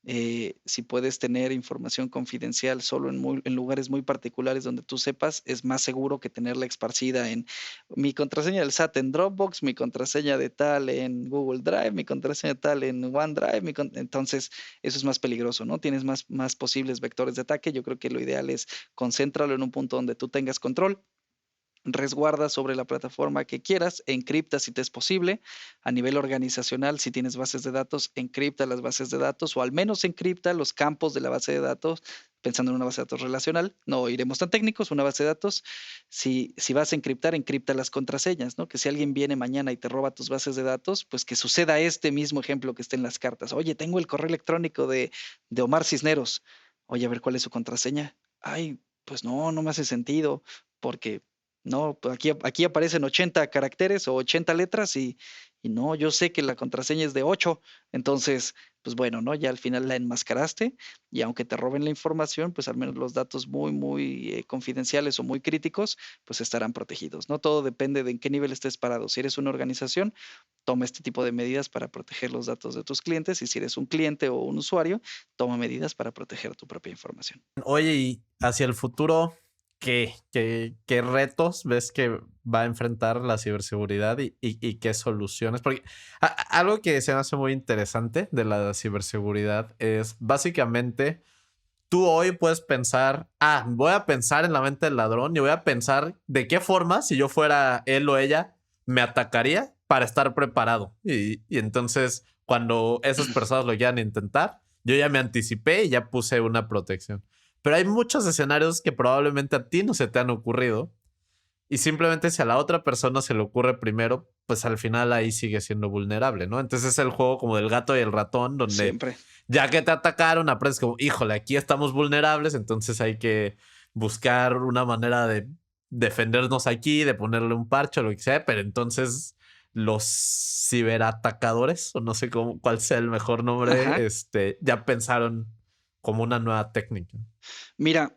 Si puedes tener información confidencial solo en lugares muy particulares donde tú sepas, es más seguro que tenerla esparcida en mi mi contraseña del SAT en Dropbox, mi contraseña de tal en Google Drive, mi contraseña de tal en OneDrive, entonces eso es más peligroso, ¿no? Tienes más posibles vectores de ataque. Yo creo que lo ideal es concéntralo en un punto donde tú tengas control, resguarda sobre la plataforma que quieras, encripta si te es posible. A nivel organizacional, si tienes bases de datos, encripta las bases de datos o al menos encripta los campos de la base de datos, pensando en una base de datos relacional. No iremos tan técnicos, una base de datos. Si vas a encriptar, encripta las contraseñas, ¿no? Que si alguien viene mañana y te roba tus bases de datos, pues que suceda este mismo ejemplo que esté en las cartas. Oye, tengo el correo electrónico de Omar Cisneros. Oye, a ver cuál es su contraseña. Ay, pues no me hace sentido porque no, pues aquí aparecen 80 caracteres o 80 letras y no, yo sé que la contraseña es de 8. Entonces, pues bueno, ¿no? Ya al final la enmascaraste y aunque te roben la información, pues al menos los datos muy confidenciales o muy críticos, pues estarán protegidos, ¿no? Todo depende de en qué nivel estés parado. Si eres una organización, toma este tipo de medidas para proteger los datos de tus clientes y si eres un cliente o un usuario, toma medidas para proteger tu propia información. Oye, y hacia el futuro, ¿qué retos ves que va a enfrentar la ciberseguridad y qué soluciones? Porque algo que se me hace muy interesante de la ciberseguridad es básicamente tú hoy puedes pensar, voy a pensar en la mente del ladrón y voy a pensar de qué forma, si yo fuera él o ella, me atacaría para estar preparado. Y entonces, cuando esas personas lo quieran intentar, yo ya me anticipé y ya puse una protección. Pero hay muchos escenarios que probablemente a ti no se te han ocurrido. Y simplemente si a la otra persona se le ocurre primero, pues al final ahí sigue siendo vulnerable, ¿no? Entonces es el juego como del gato y el ratón, donde Siempre. ya que te atacaron, aprendes como, híjole, aquí estamos vulnerables, entonces hay que buscar una manera de defendernos aquí, de ponerle un parche o lo que sea, pero entonces los ciberatacadores, o no sé cuál sea el mejor Ajá. nombre, ya pensaron como una nueva técnica. Mira,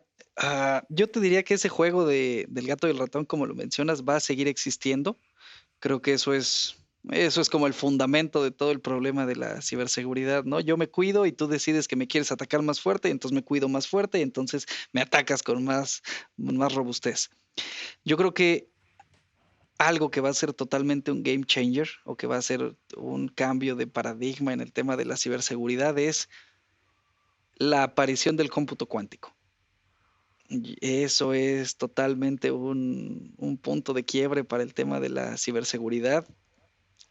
yo te diría que ese juego del gato y el ratón, como lo mencionas, va a seguir existiendo. Creo que eso es como el fundamento de todo el problema de la ciberseguridad, ¿no? Yo me cuido y tú decides que me quieres atacar más fuerte, entonces me cuido más fuerte y entonces me atacas con más robustez. Yo creo que algo que va a ser totalmente un game changer o que va a ser un cambio de paradigma en el tema de la ciberseguridad es la aparición del cómputo cuántico. Y eso es totalmente un punto de quiebre para el tema de la ciberseguridad.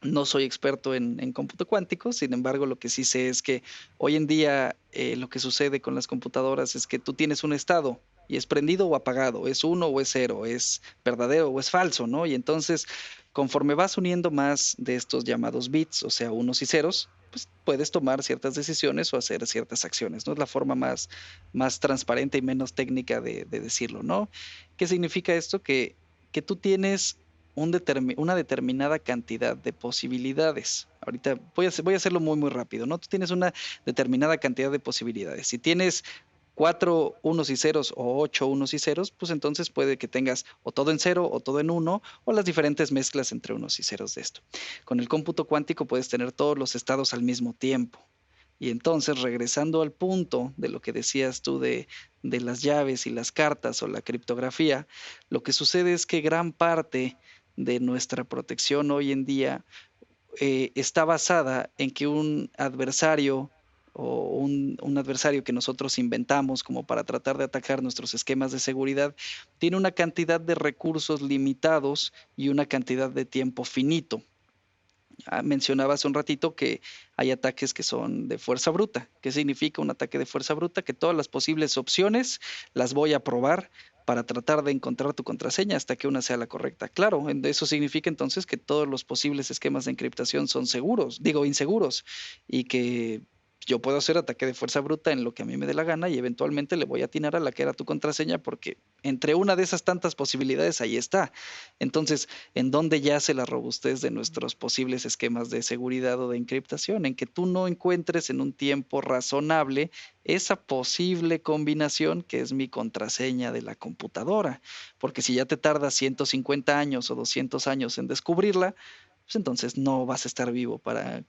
No soy experto en cómputo cuántico, sin embargo, lo que sí sé es que hoy en día lo que sucede con las computadoras es que tú tienes un estado y es prendido o apagado, es uno o es cero, es verdadero o es falso, ¿no? Y entonces, conforme vas uniendo más de estos llamados bits, o sea, unos y ceros, pues puedes tomar ciertas decisiones o hacer ciertas acciones, ¿no? Es la forma más transparente y menos técnica de decirlo, ¿no? ¿Qué significa esto? Que tú tienes una determinada cantidad de posibilidades. Ahorita voy a hacerlo muy rápido, ¿no? Tú tienes una determinada cantidad de posibilidades. Si tienes 4 unos y ceros o 8 unos y ceros, pues entonces puede que tengas o todo en cero o todo en uno o las diferentes mezclas entre unos y ceros de esto. Con el cómputo cuántico puedes tener todos los estados al mismo tiempo. Y entonces, regresando al punto de lo que decías tú de las llaves y las cartas o la criptografía, lo que sucede es que gran parte de nuestra protección hoy en día está basada en que un adversario o un adversario que nosotros inventamos como para tratar de atacar nuestros esquemas de seguridad, tiene una cantidad de recursos limitados y una cantidad de tiempo finito. Mencionaba hace un ratito que hay ataques que son de fuerza bruta. ¿Qué significa un ataque de fuerza bruta? Que todas las posibles opciones las voy a probar para tratar de encontrar tu contraseña hasta que una sea la correcta. Claro, eso significa entonces que todos los posibles esquemas de encriptación son seguros, digo inseguros, y que yo puedo hacer ataque de fuerza bruta en lo que a mí me dé la gana y eventualmente le voy a atinar a la que era tu contraseña porque entre una de esas tantas posibilidades ahí está. Entonces, ¿en dónde yace la robustez de nuestros posibles esquemas de seguridad o de encriptación? En que tú no encuentres en un tiempo razonable esa posible combinación que es mi contraseña de la computadora. Porque si ya te tardas 150 años o 200 años en descubrirla, pues entonces no vas a estar vivo para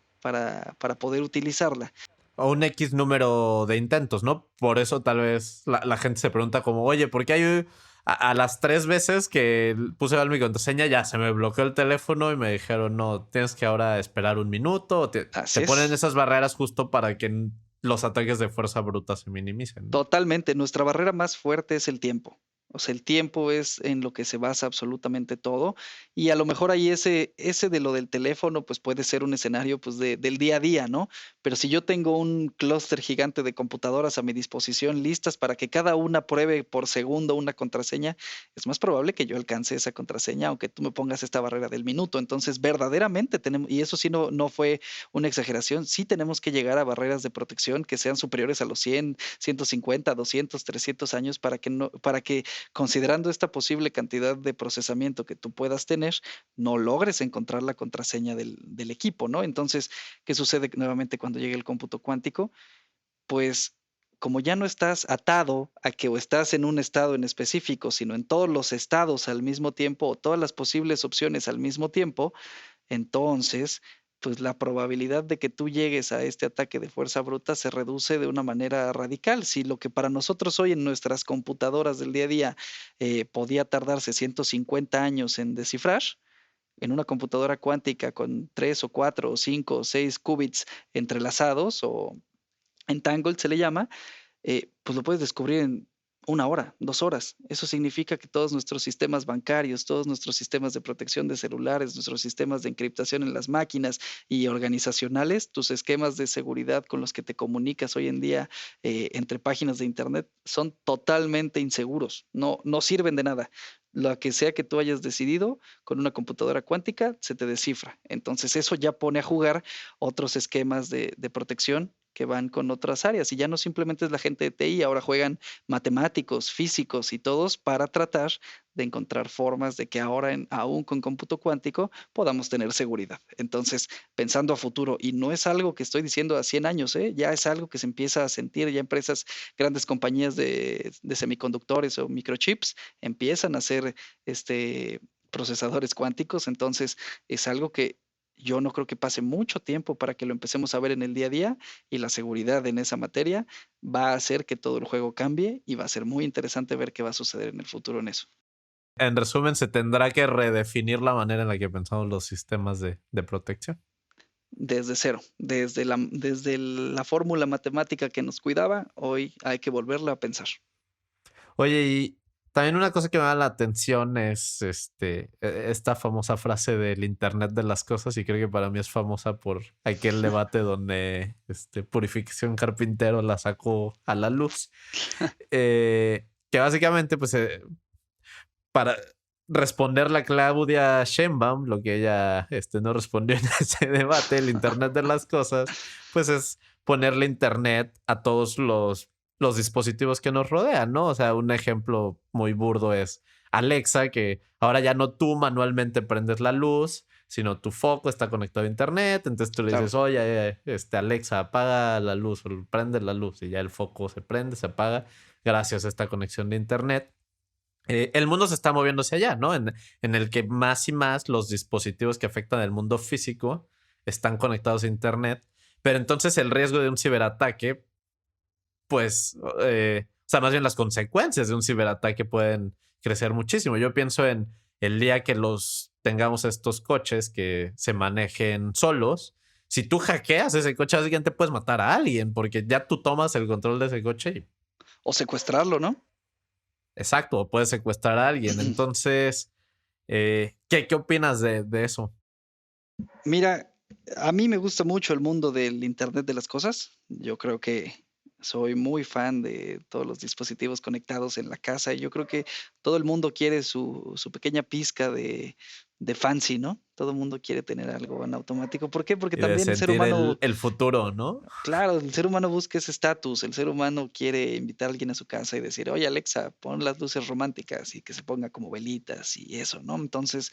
poder utilizarla. O un X número de intentos, ¿no? Por eso tal vez la gente se pregunta como, oye, ¿por qué hay a las 3 veces que puse mal mi contraseña, ya se me bloqueó el teléfono y me dijeron, no, tienes que ahora esperar un minuto. Así Te ponen es. esas barreras justo para que los ataques de fuerza bruta se minimicen, ¿no? Totalmente, nuestra barrera más fuerte es el tiempo. O sea, el tiempo es en lo que se basa absolutamente todo. Y a lo mejor ahí ese de lo del teléfono, pues puede ser un escenario pues del día a día, ¿no? Pero si yo tengo un clúster gigante de computadoras a mi disposición listas para que cada una pruebe por segundo una contraseña, es más probable que yo alcance esa contraseña, aunque tú me pongas esta barrera del minuto. Entonces, verdaderamente tenemos, y eso sí no fue una exageración, sí tenemos que llegar a barreras de protección que sean superiores a los 100, 150, 200, 300 años para que considerando esta posible cantidad de procesamiento que tú puedas tener, no logres encontrar la contraseña del equipo, ¿no? Entonces, ¿qué sucede nuevamente cuando llegue el cómputo cuántico? Pues como ya no estás atado a que o estás en un estado en específico, sino en todos los estados al mismo tiempo o todas las posibles opciones al mismo tiempo, entonces, pues la probabilidad de que tú llegues a este ataque de fuerza bruta se reduce de una manera radical. Si lo que para nosotros hoy en nuestras computadoras del día a día podía tardarse 150 años en descifrar, en una computadora cuántica con 3 o 4 o 5 o 6 qubits entrelazados o entangled se le llama, pues lo puedes descubrir en 1 hora, 2 horas. Eso significa que todos nuestros sistemas bancarios, todos nuestros sistemas de protección de celulares, nuestros sistemas de encriptación en las máquinas y organizacionales, tus esquemas de seguridad con los que te comunicas hoy en día entre páginas de Internet son totalmente inseguros, no sirven de nada. Lo que sea que tú hayas decidido con una computadora cuántica se te descifra. Entonces eso ya pone a jugar otros esquemas de protección que van con otras áreas y ya no simplemente es la gente de TI, ahora juegan matemáticos, físicos y todos para tratar de encontrar formas de que ahora, aún con cómputo cuántico, podamos tener seguridad. Entonces, pensando a futuro, y no es algo que estoy diciendo a 100 años, ya es algo que se empieza a sentir, ya empresas, grandes compañías de semiconductores o microchips empiezan a hacer procesadores cuánticos, entonces es algo que yo no creo que pase mucho tiempo para que lo empecemos a ver en el día a día y la seguridad en esa materia va a hacer que todo el juego cambie y va a ser muy interesante ver qué va a suceder en el futuro en eso. En resumen, se tendrá que redefinir la manera en la que pensamos los sistemas de protección. Desde cero, desde la fórmula matemática que nos cuidaba, hoy hay que volverla a pensar. Oye, y también una cosa que me da la atención es esta famosa frase del Internet de las cosas, y creo que para mí es famosa por aquel debate donde Purificación Carpintero la sacó a la luz. Que básicamente, pues, para responderle a Claudia Sheinbaum, lo que ella no respondió en ese debate, el Internet de las cosas, pues es ponerle Internet a todos los dispositivos que nos rodean, ¿no? O sea, un ejemplo muy burdo es Alexa, que ahora ya no tú manualmente prendes la luz, sino tu foco está conectado a Internet, entonces tú le Claro. dices, oye, Alexa, apaga la luz, o prende la luz, y ya el foco se prende, se apaga, gracias a esta conexión de Internet. El mundo se está moviendo hacia allá, ¿no? En el que más y más los dispositivos que afectan el mundo físico están conectados a Internet, pero entonces el riesgo de un ciberataque, pues, o sea, más bien las consecuencias de un ciberataque pueden crecer muchísimo. Yo pienso en el día que tengamos estos coches que se manejen solos. Si tú hackeas ese coche, básicamente puedes matar a alguien porque ya tú tomas el control de ese coche y O secuestrarlo, ¿no? exacto, o puedes secuestrar a alguien. Entonces, ¿qué opinas de eso? Mira, a mí me gusta mucho el mundo del Internet de las cosas. Yo creo que soy muy fan de todos los dispositivos conectados en la casa y yo creo que todo el mundo quiere su pequeña pizca de fancy, ¿no? Todo el mundo quiere tener algo en automático. ¿Por qué? Porque Y de también el ser sentir humano, el futuro, ¿no? claro, el ser humano busca ese estatus, el ser humano quiere invitar a alguien a su casa y decir, oye Alexa, pon las luces románticas y que se ponga como velitas y eso, ¿no? Entonces,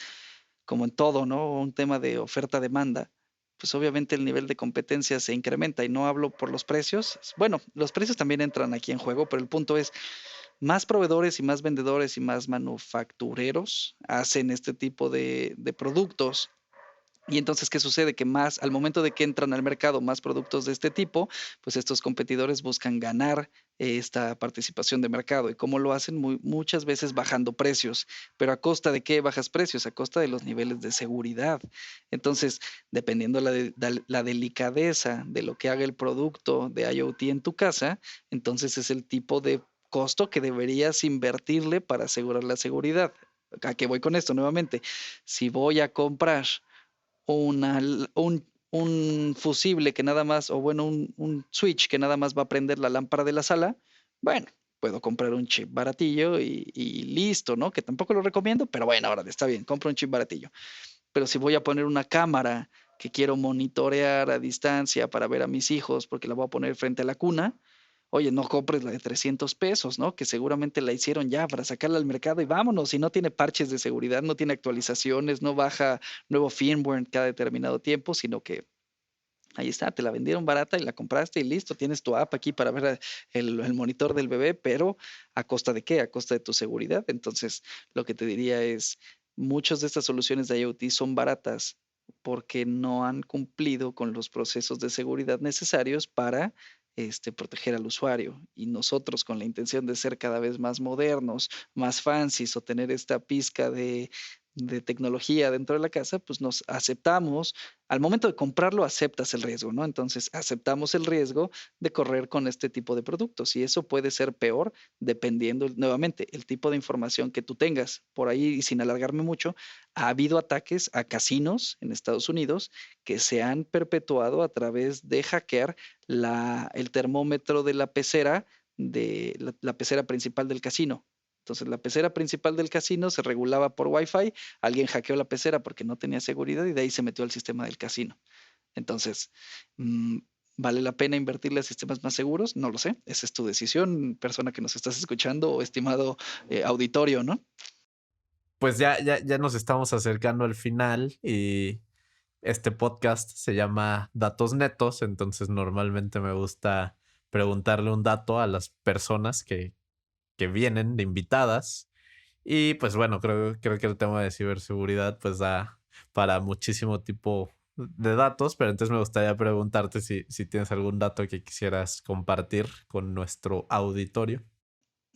como en todo, ¿no? Un tema de oferta-demanda, pues obviamente el nivel de competencia se incrementa y no hablo por los precios. Bueno, los precios también entran aquí en juego, pero el punto es, más proveedores y más vendedores y más manufactureros hacen este tipo de productos Y entonces, ¿qué sucede? Que más al momento de que entran al mercado más productos de este tipo, pues estos competidores buscan ganar esta participación de mercado. ¿Y cómo lo hacen? Muchas veces bajando precios. ¿Pero a costa de qué bajas precios? A costa de los niveles de seguridad. Entonces, dependiendo la delicadeza de lo que haga el producto de IoT en tu casa, entonces es el tipo de costo que deberías invertirle para asegurar la seguridad. ¿A qué voy con esto nuevamente? Si voy a comprar un fusible que nada más, o bueno, un switch que nada más va a prender la lámpara de la sala, bueno, puedo comprar un chip baratillo y listo, ¿no? Que tampoco lo recomiendo, pero bueno, ahora está bien, compro un chip baratillo. Pero si voy a poner una cámara que quiero monitorear a distancia para ver a mis hijos, porque la voy a poner frente a la cuna, oye, no compres la de 300 pesos, ¿no? Que seguramente la hicieron ya para sacarla al mercado y vámonos, si no tiene parches de seguridad, no tiene actualizaciones, no baja nuevo firmware cada determinado tiempo, sino que ahí está, te la vendieron barata y la compraste y listo, tienes tu app aquí para ver el monitor del bebé, pero ¿a costa de qué? A costa de tu seguridad. Entonces, lo que te diría es, muchas de estas soluciones de IoT son baratas porque no han cumplido con los procesos de seguridad necesarios para proteger al usuario. Y nosotros, con la intención de ser cada vez más modernos, más fancies o tener esta pizca de tecnología dentro de la casa, pues nos aceptamos al momento de comprarlo aceptas el riesgo, ¿no? Entonces aceptamos el riesgo de correr con este tipo de productos y eso puede ser peor dependiendo nuevamente el tipo de información que tú tengas. Por ahí, y sin alargarme mucho, ha habido ataques a casinos en Estados Unidos que se han perpetuado a través de hackear el termómetro de la pecera, de la pecera principal del casino. Entonces, la pecera principal del casino se regulaba por Wi-Fi, alguien hackeó la pecera porque no tenía seguridad y de ahí se metió al sistema del casino. Entonces, mm, ¿vale la pena invertirle a sistemas más seguros? No lo sé. Esa es tu decisión, persona que nos estás escuchando o estimado auditorio, ¿no? Pues ya nos estamos acercando al final y este podcast se llama Datos Netos, entonces normalmente me gusta preguntarle un dato a las personas que vienen de invitadas. Y pues bueno, creo que el tema de ciberseguridad pues da para muchísimo tipo de datos, pero entonces me gustaría preguntarte si tienes algún dato que quisieras compartir con nuestro auditorio.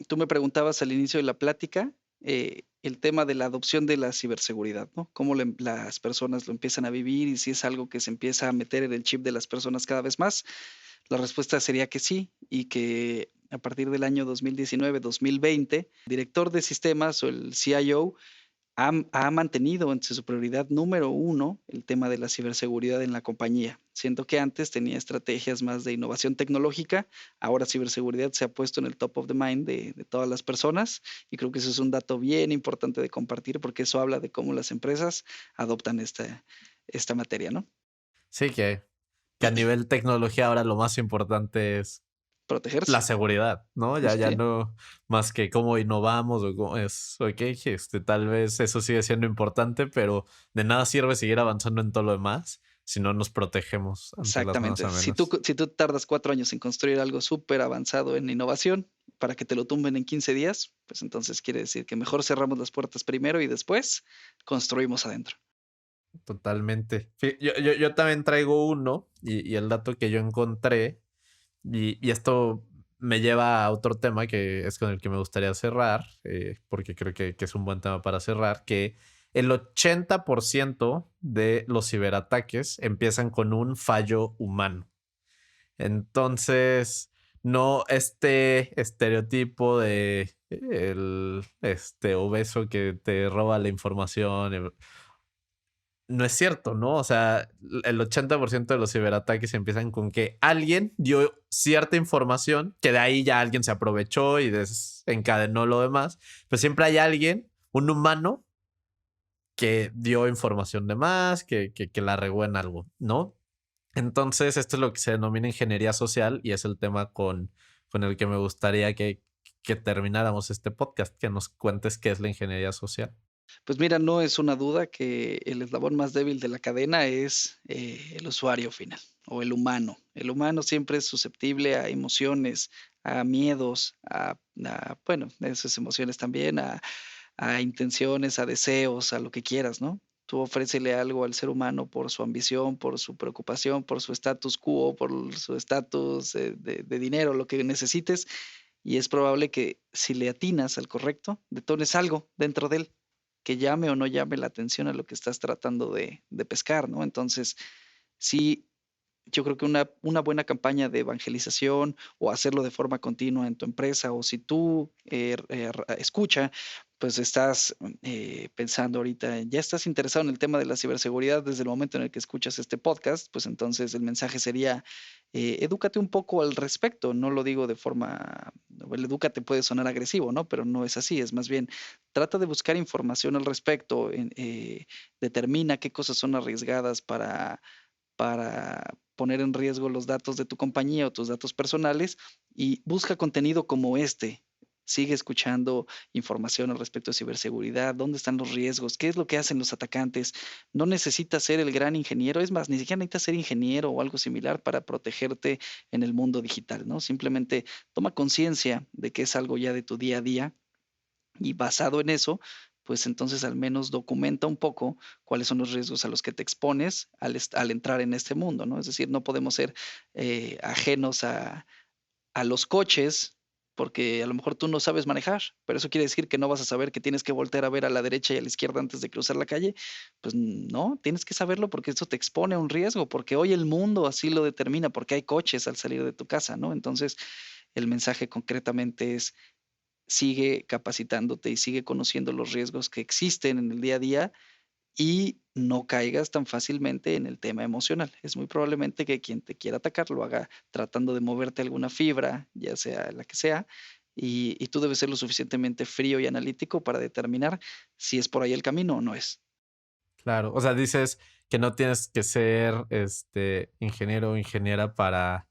Tú me preguntabas al inicio de la plática el tema de la adopción de la ciberseguridad, ¿no? Cómo las personas lo empiezan a vivir y si es algo que se empieza a meter en el chip de las personas cada vez más. La respuesta sería que sí y que a partir del año 2019-2020, el director de sistemas o el CIO ha mantenido entre su prioridad número uno el tema de la ciberseguridad en la compañía. Siento que antes tenía estrategias más de innovación tecnológica, ahora ciberseguridad se ha puesto en el top of the mind de todas las personas y creo que eso es un dato bien importante de compartir porque eso habla de cómo las empresas adoptan esta materia, ¿no? Sí, que a nivel tecnología ahora lo más importante es la Protegerse. seguridad, ¿no? Ya Sí. no más que cómo innovamos o cómo es, ok, tal vez eso sigue siendo importante, pero de nada sirve seguir avanzando en todo lo demás si no nos protegemos ante las nuevas Exactamente. amenazas. Si tú tardas 4 años en construir algo súper avanzado en innovación para que te lo tumben en 15 días, pues entonces quiere decir que mejor cerramos las puertas primero y después construimos adentro. Totalmente. Yo también traigo uno y el dato que yo encontré, y esto me lleva a otro tema que es con el que me gustaría cerrar, porque creo que es un buen tema para cerrar, que el 80% de los ciberataques empiezan con un fallo humano. Entonces, no este estereotipo de el obeso que te roba la información, no es cierto, ¿no? O sea, el 80% de los ciberataques empiezan con que alguien dio cierta información, que de ahí ya alguien se aprovechó y desencadenó lo demás, pero siempre hay alguien, un humano, que dio información de más, que la regó en algo, ¿no? Entonces, esto es lo que se denomina ingeniería social y es el tema con el que me gustaría que termináramos este podcast, que nos cuentes qué es la ingeniería social. Pues mira, no es una duda que el eslabón más débil de la cadena es el usuario final o el humano. El humano siempre es susceptible a emociones, a miedos, bueno, esas emociones también, a intenciones, a deseos, a lo que quieras, ¿no? Tú ofrécele algo al ser humano por su ambición, por su preocupación, por su status quo, por su estatus de dinero, lo que necesites, y es probable que si le atinas al correcto, detones algo dentro de él que llame o no llame la atención a lo que estás tratando de pescar, ¿no? Entonces, sí, yo creo que una buena campaña de evangelización o hacerlo de forma continua en tu empresa, o si tú escucha, pues estás pensando ahorita, ya estás interesado en el tema de la ciberseguridad desde el momento en el que escuchas este podcast, pues entonces el mensaje sería, edúcate un poco al respecto. No lo digo de forma, el edúcate puede sonar agresivo, ¿no? Pero no es así, es más bien, trata de buscar información al respecto, determina qué cosas son arriesgadas para poner en riesgo los datos de tu compañía o tus datos personales, y busca contenido como este. Sigue escuchando información al respecto de ciberseguridad, dónde están los riesgos, qué es lo que hacen los atacantes. No necesitas ser el gran ingeniero, es más, ni siquiera necesitas ser ingeniero o algo similar para protegerte en el mundo digital, ¿no? Simplemente toma conciencia de que es algo ya de tu día a día, y basado en eso, pues entonces al menos documenta un poco cuáles son los riesgos a los que te expones al entrar en este mundo, ¿no? Es decir, no podemos ser ajenos a los coches, porque a lo mejor tú no sabes manejar, pero eso quiere decir que no vas a saber que tienes que voltear a ver a la derecha y a la izquierda antes de cruzar la calle. Pues no, tienes que saberlo porque eso te expone a un riesgo, porque hoy el mundo así lo determina, porque hay coches al salir de tu casa, ¿no? Entonces, el mensaje concretamente es: sigue capacitándote y sigue conociendo los riesgos que existen en el día a día, y no caigas tan fácilmente en el tema emocional. Es muy probablemente que quien te quiera atacar lo haga tratando de moverte alguna fibra, ya sea la que sea, y tú debes ser lo suficientemente frío y analítico para determinar si es por ahí el camino o no es. Claro. O sea, dices que no tienes que ser ingeniero o ingeniera para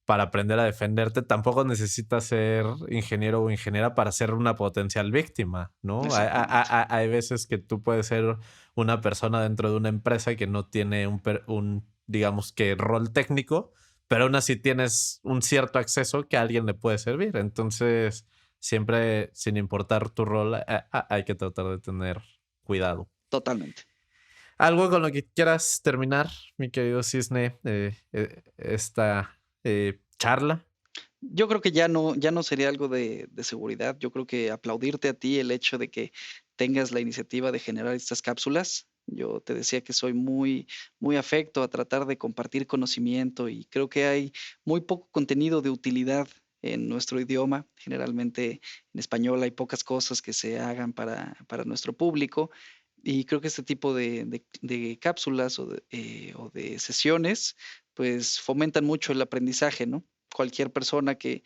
aprender a defenderte. Tampoco necesitas ser ingeniero o ingeniera para ser una potencial víctima, ¿no? Exactamente. Hay veces que tú puedes ser una persona dentro de una empresa que no tiene digamos que, rol técnico, pero aún así tienes un cierto acceso que a alguien le puede servir. Entonces, siempre, sin importar tu rol, hay que tratar de tener cuidado. Totalmente. Algo con lo que quieras terminar, mi querido Cisne, esta charla. Yo creo que ya no sería algo de seguridad. Yo creo que aplaudirte a ti el hecho de que tengas la iniciativa de generar estas cápsulas. Yo te decía que soy muy afecto a tratar de compartir conocimiento, y creo que hay muy poco contenido de utilidad en nuestro idioma. Generalmente en español hay pocas cosas que se hagan para nuestro público, y creo que este tipo de cápsulas o de sesiones, pues fomentan mucho el aprendizaje, ¿no? Cualquier persona que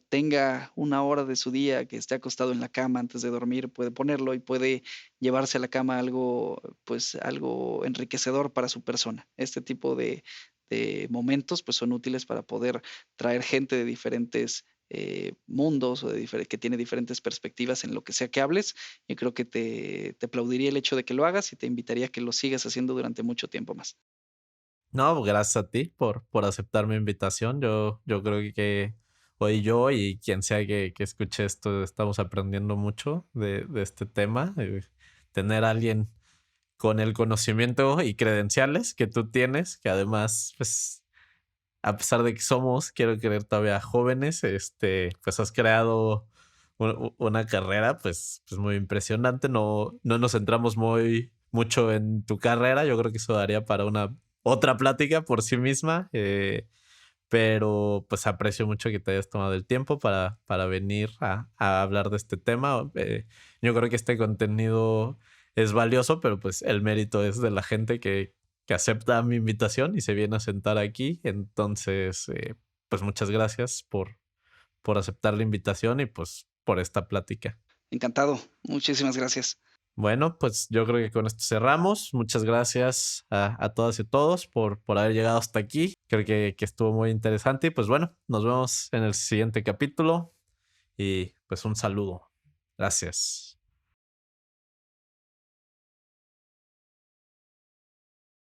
tenga una hora de su día, que esté acostado en la cama antes de dormir, puede ponerlo y puede llevarse a la cama algo, pues algo enriquecedor para su persona. Este tipo de momentos, pues son útiles para poder traer gente de diferentes mundos, o que tiene diferentes perspectivas en lo que sea que hables. Y creo que te aplaudiría el hecho de que lo hagas, y te invitaría a que lo sigas haciendo durante mucho tiempo más. No, gracias a ti por aceptar mi invitación. Yo creo que hoy yo y quien sea que escuche esto estamos aprendiendo mucho de este tema. Tener a alguien con el conocimiento y credenciales que tú tienes, que además, pues, a pesar de que somos, quiero creer, todavía jóvenes, pues has creado una carrera, pues muy impresionante. No nos centramos mucho en tu carrera. Yo creo que eso daría para una otra plática por sí misma. Pero pues aprecio mucho que te hayas tomado el tiempo para venir a hablar de este tema. Yo creo que este contenido es valioso, pero pues el mérito es de la gente que acepta mi invitación y se viene a sentar aquí. Entonces, pues muchas gracias por aceptar la invitación y pues por esta plática. Encantado. Muchísimas gracias. Bueno, pues yo creo que con esto cerramos. Muchas gracias a todas y todos por haber llegado hasta aquí. Creo que estuvo muy interesante. Y pues bueno, nos vemos en el siguiente capítulo. Y pues un saludo. Gracias.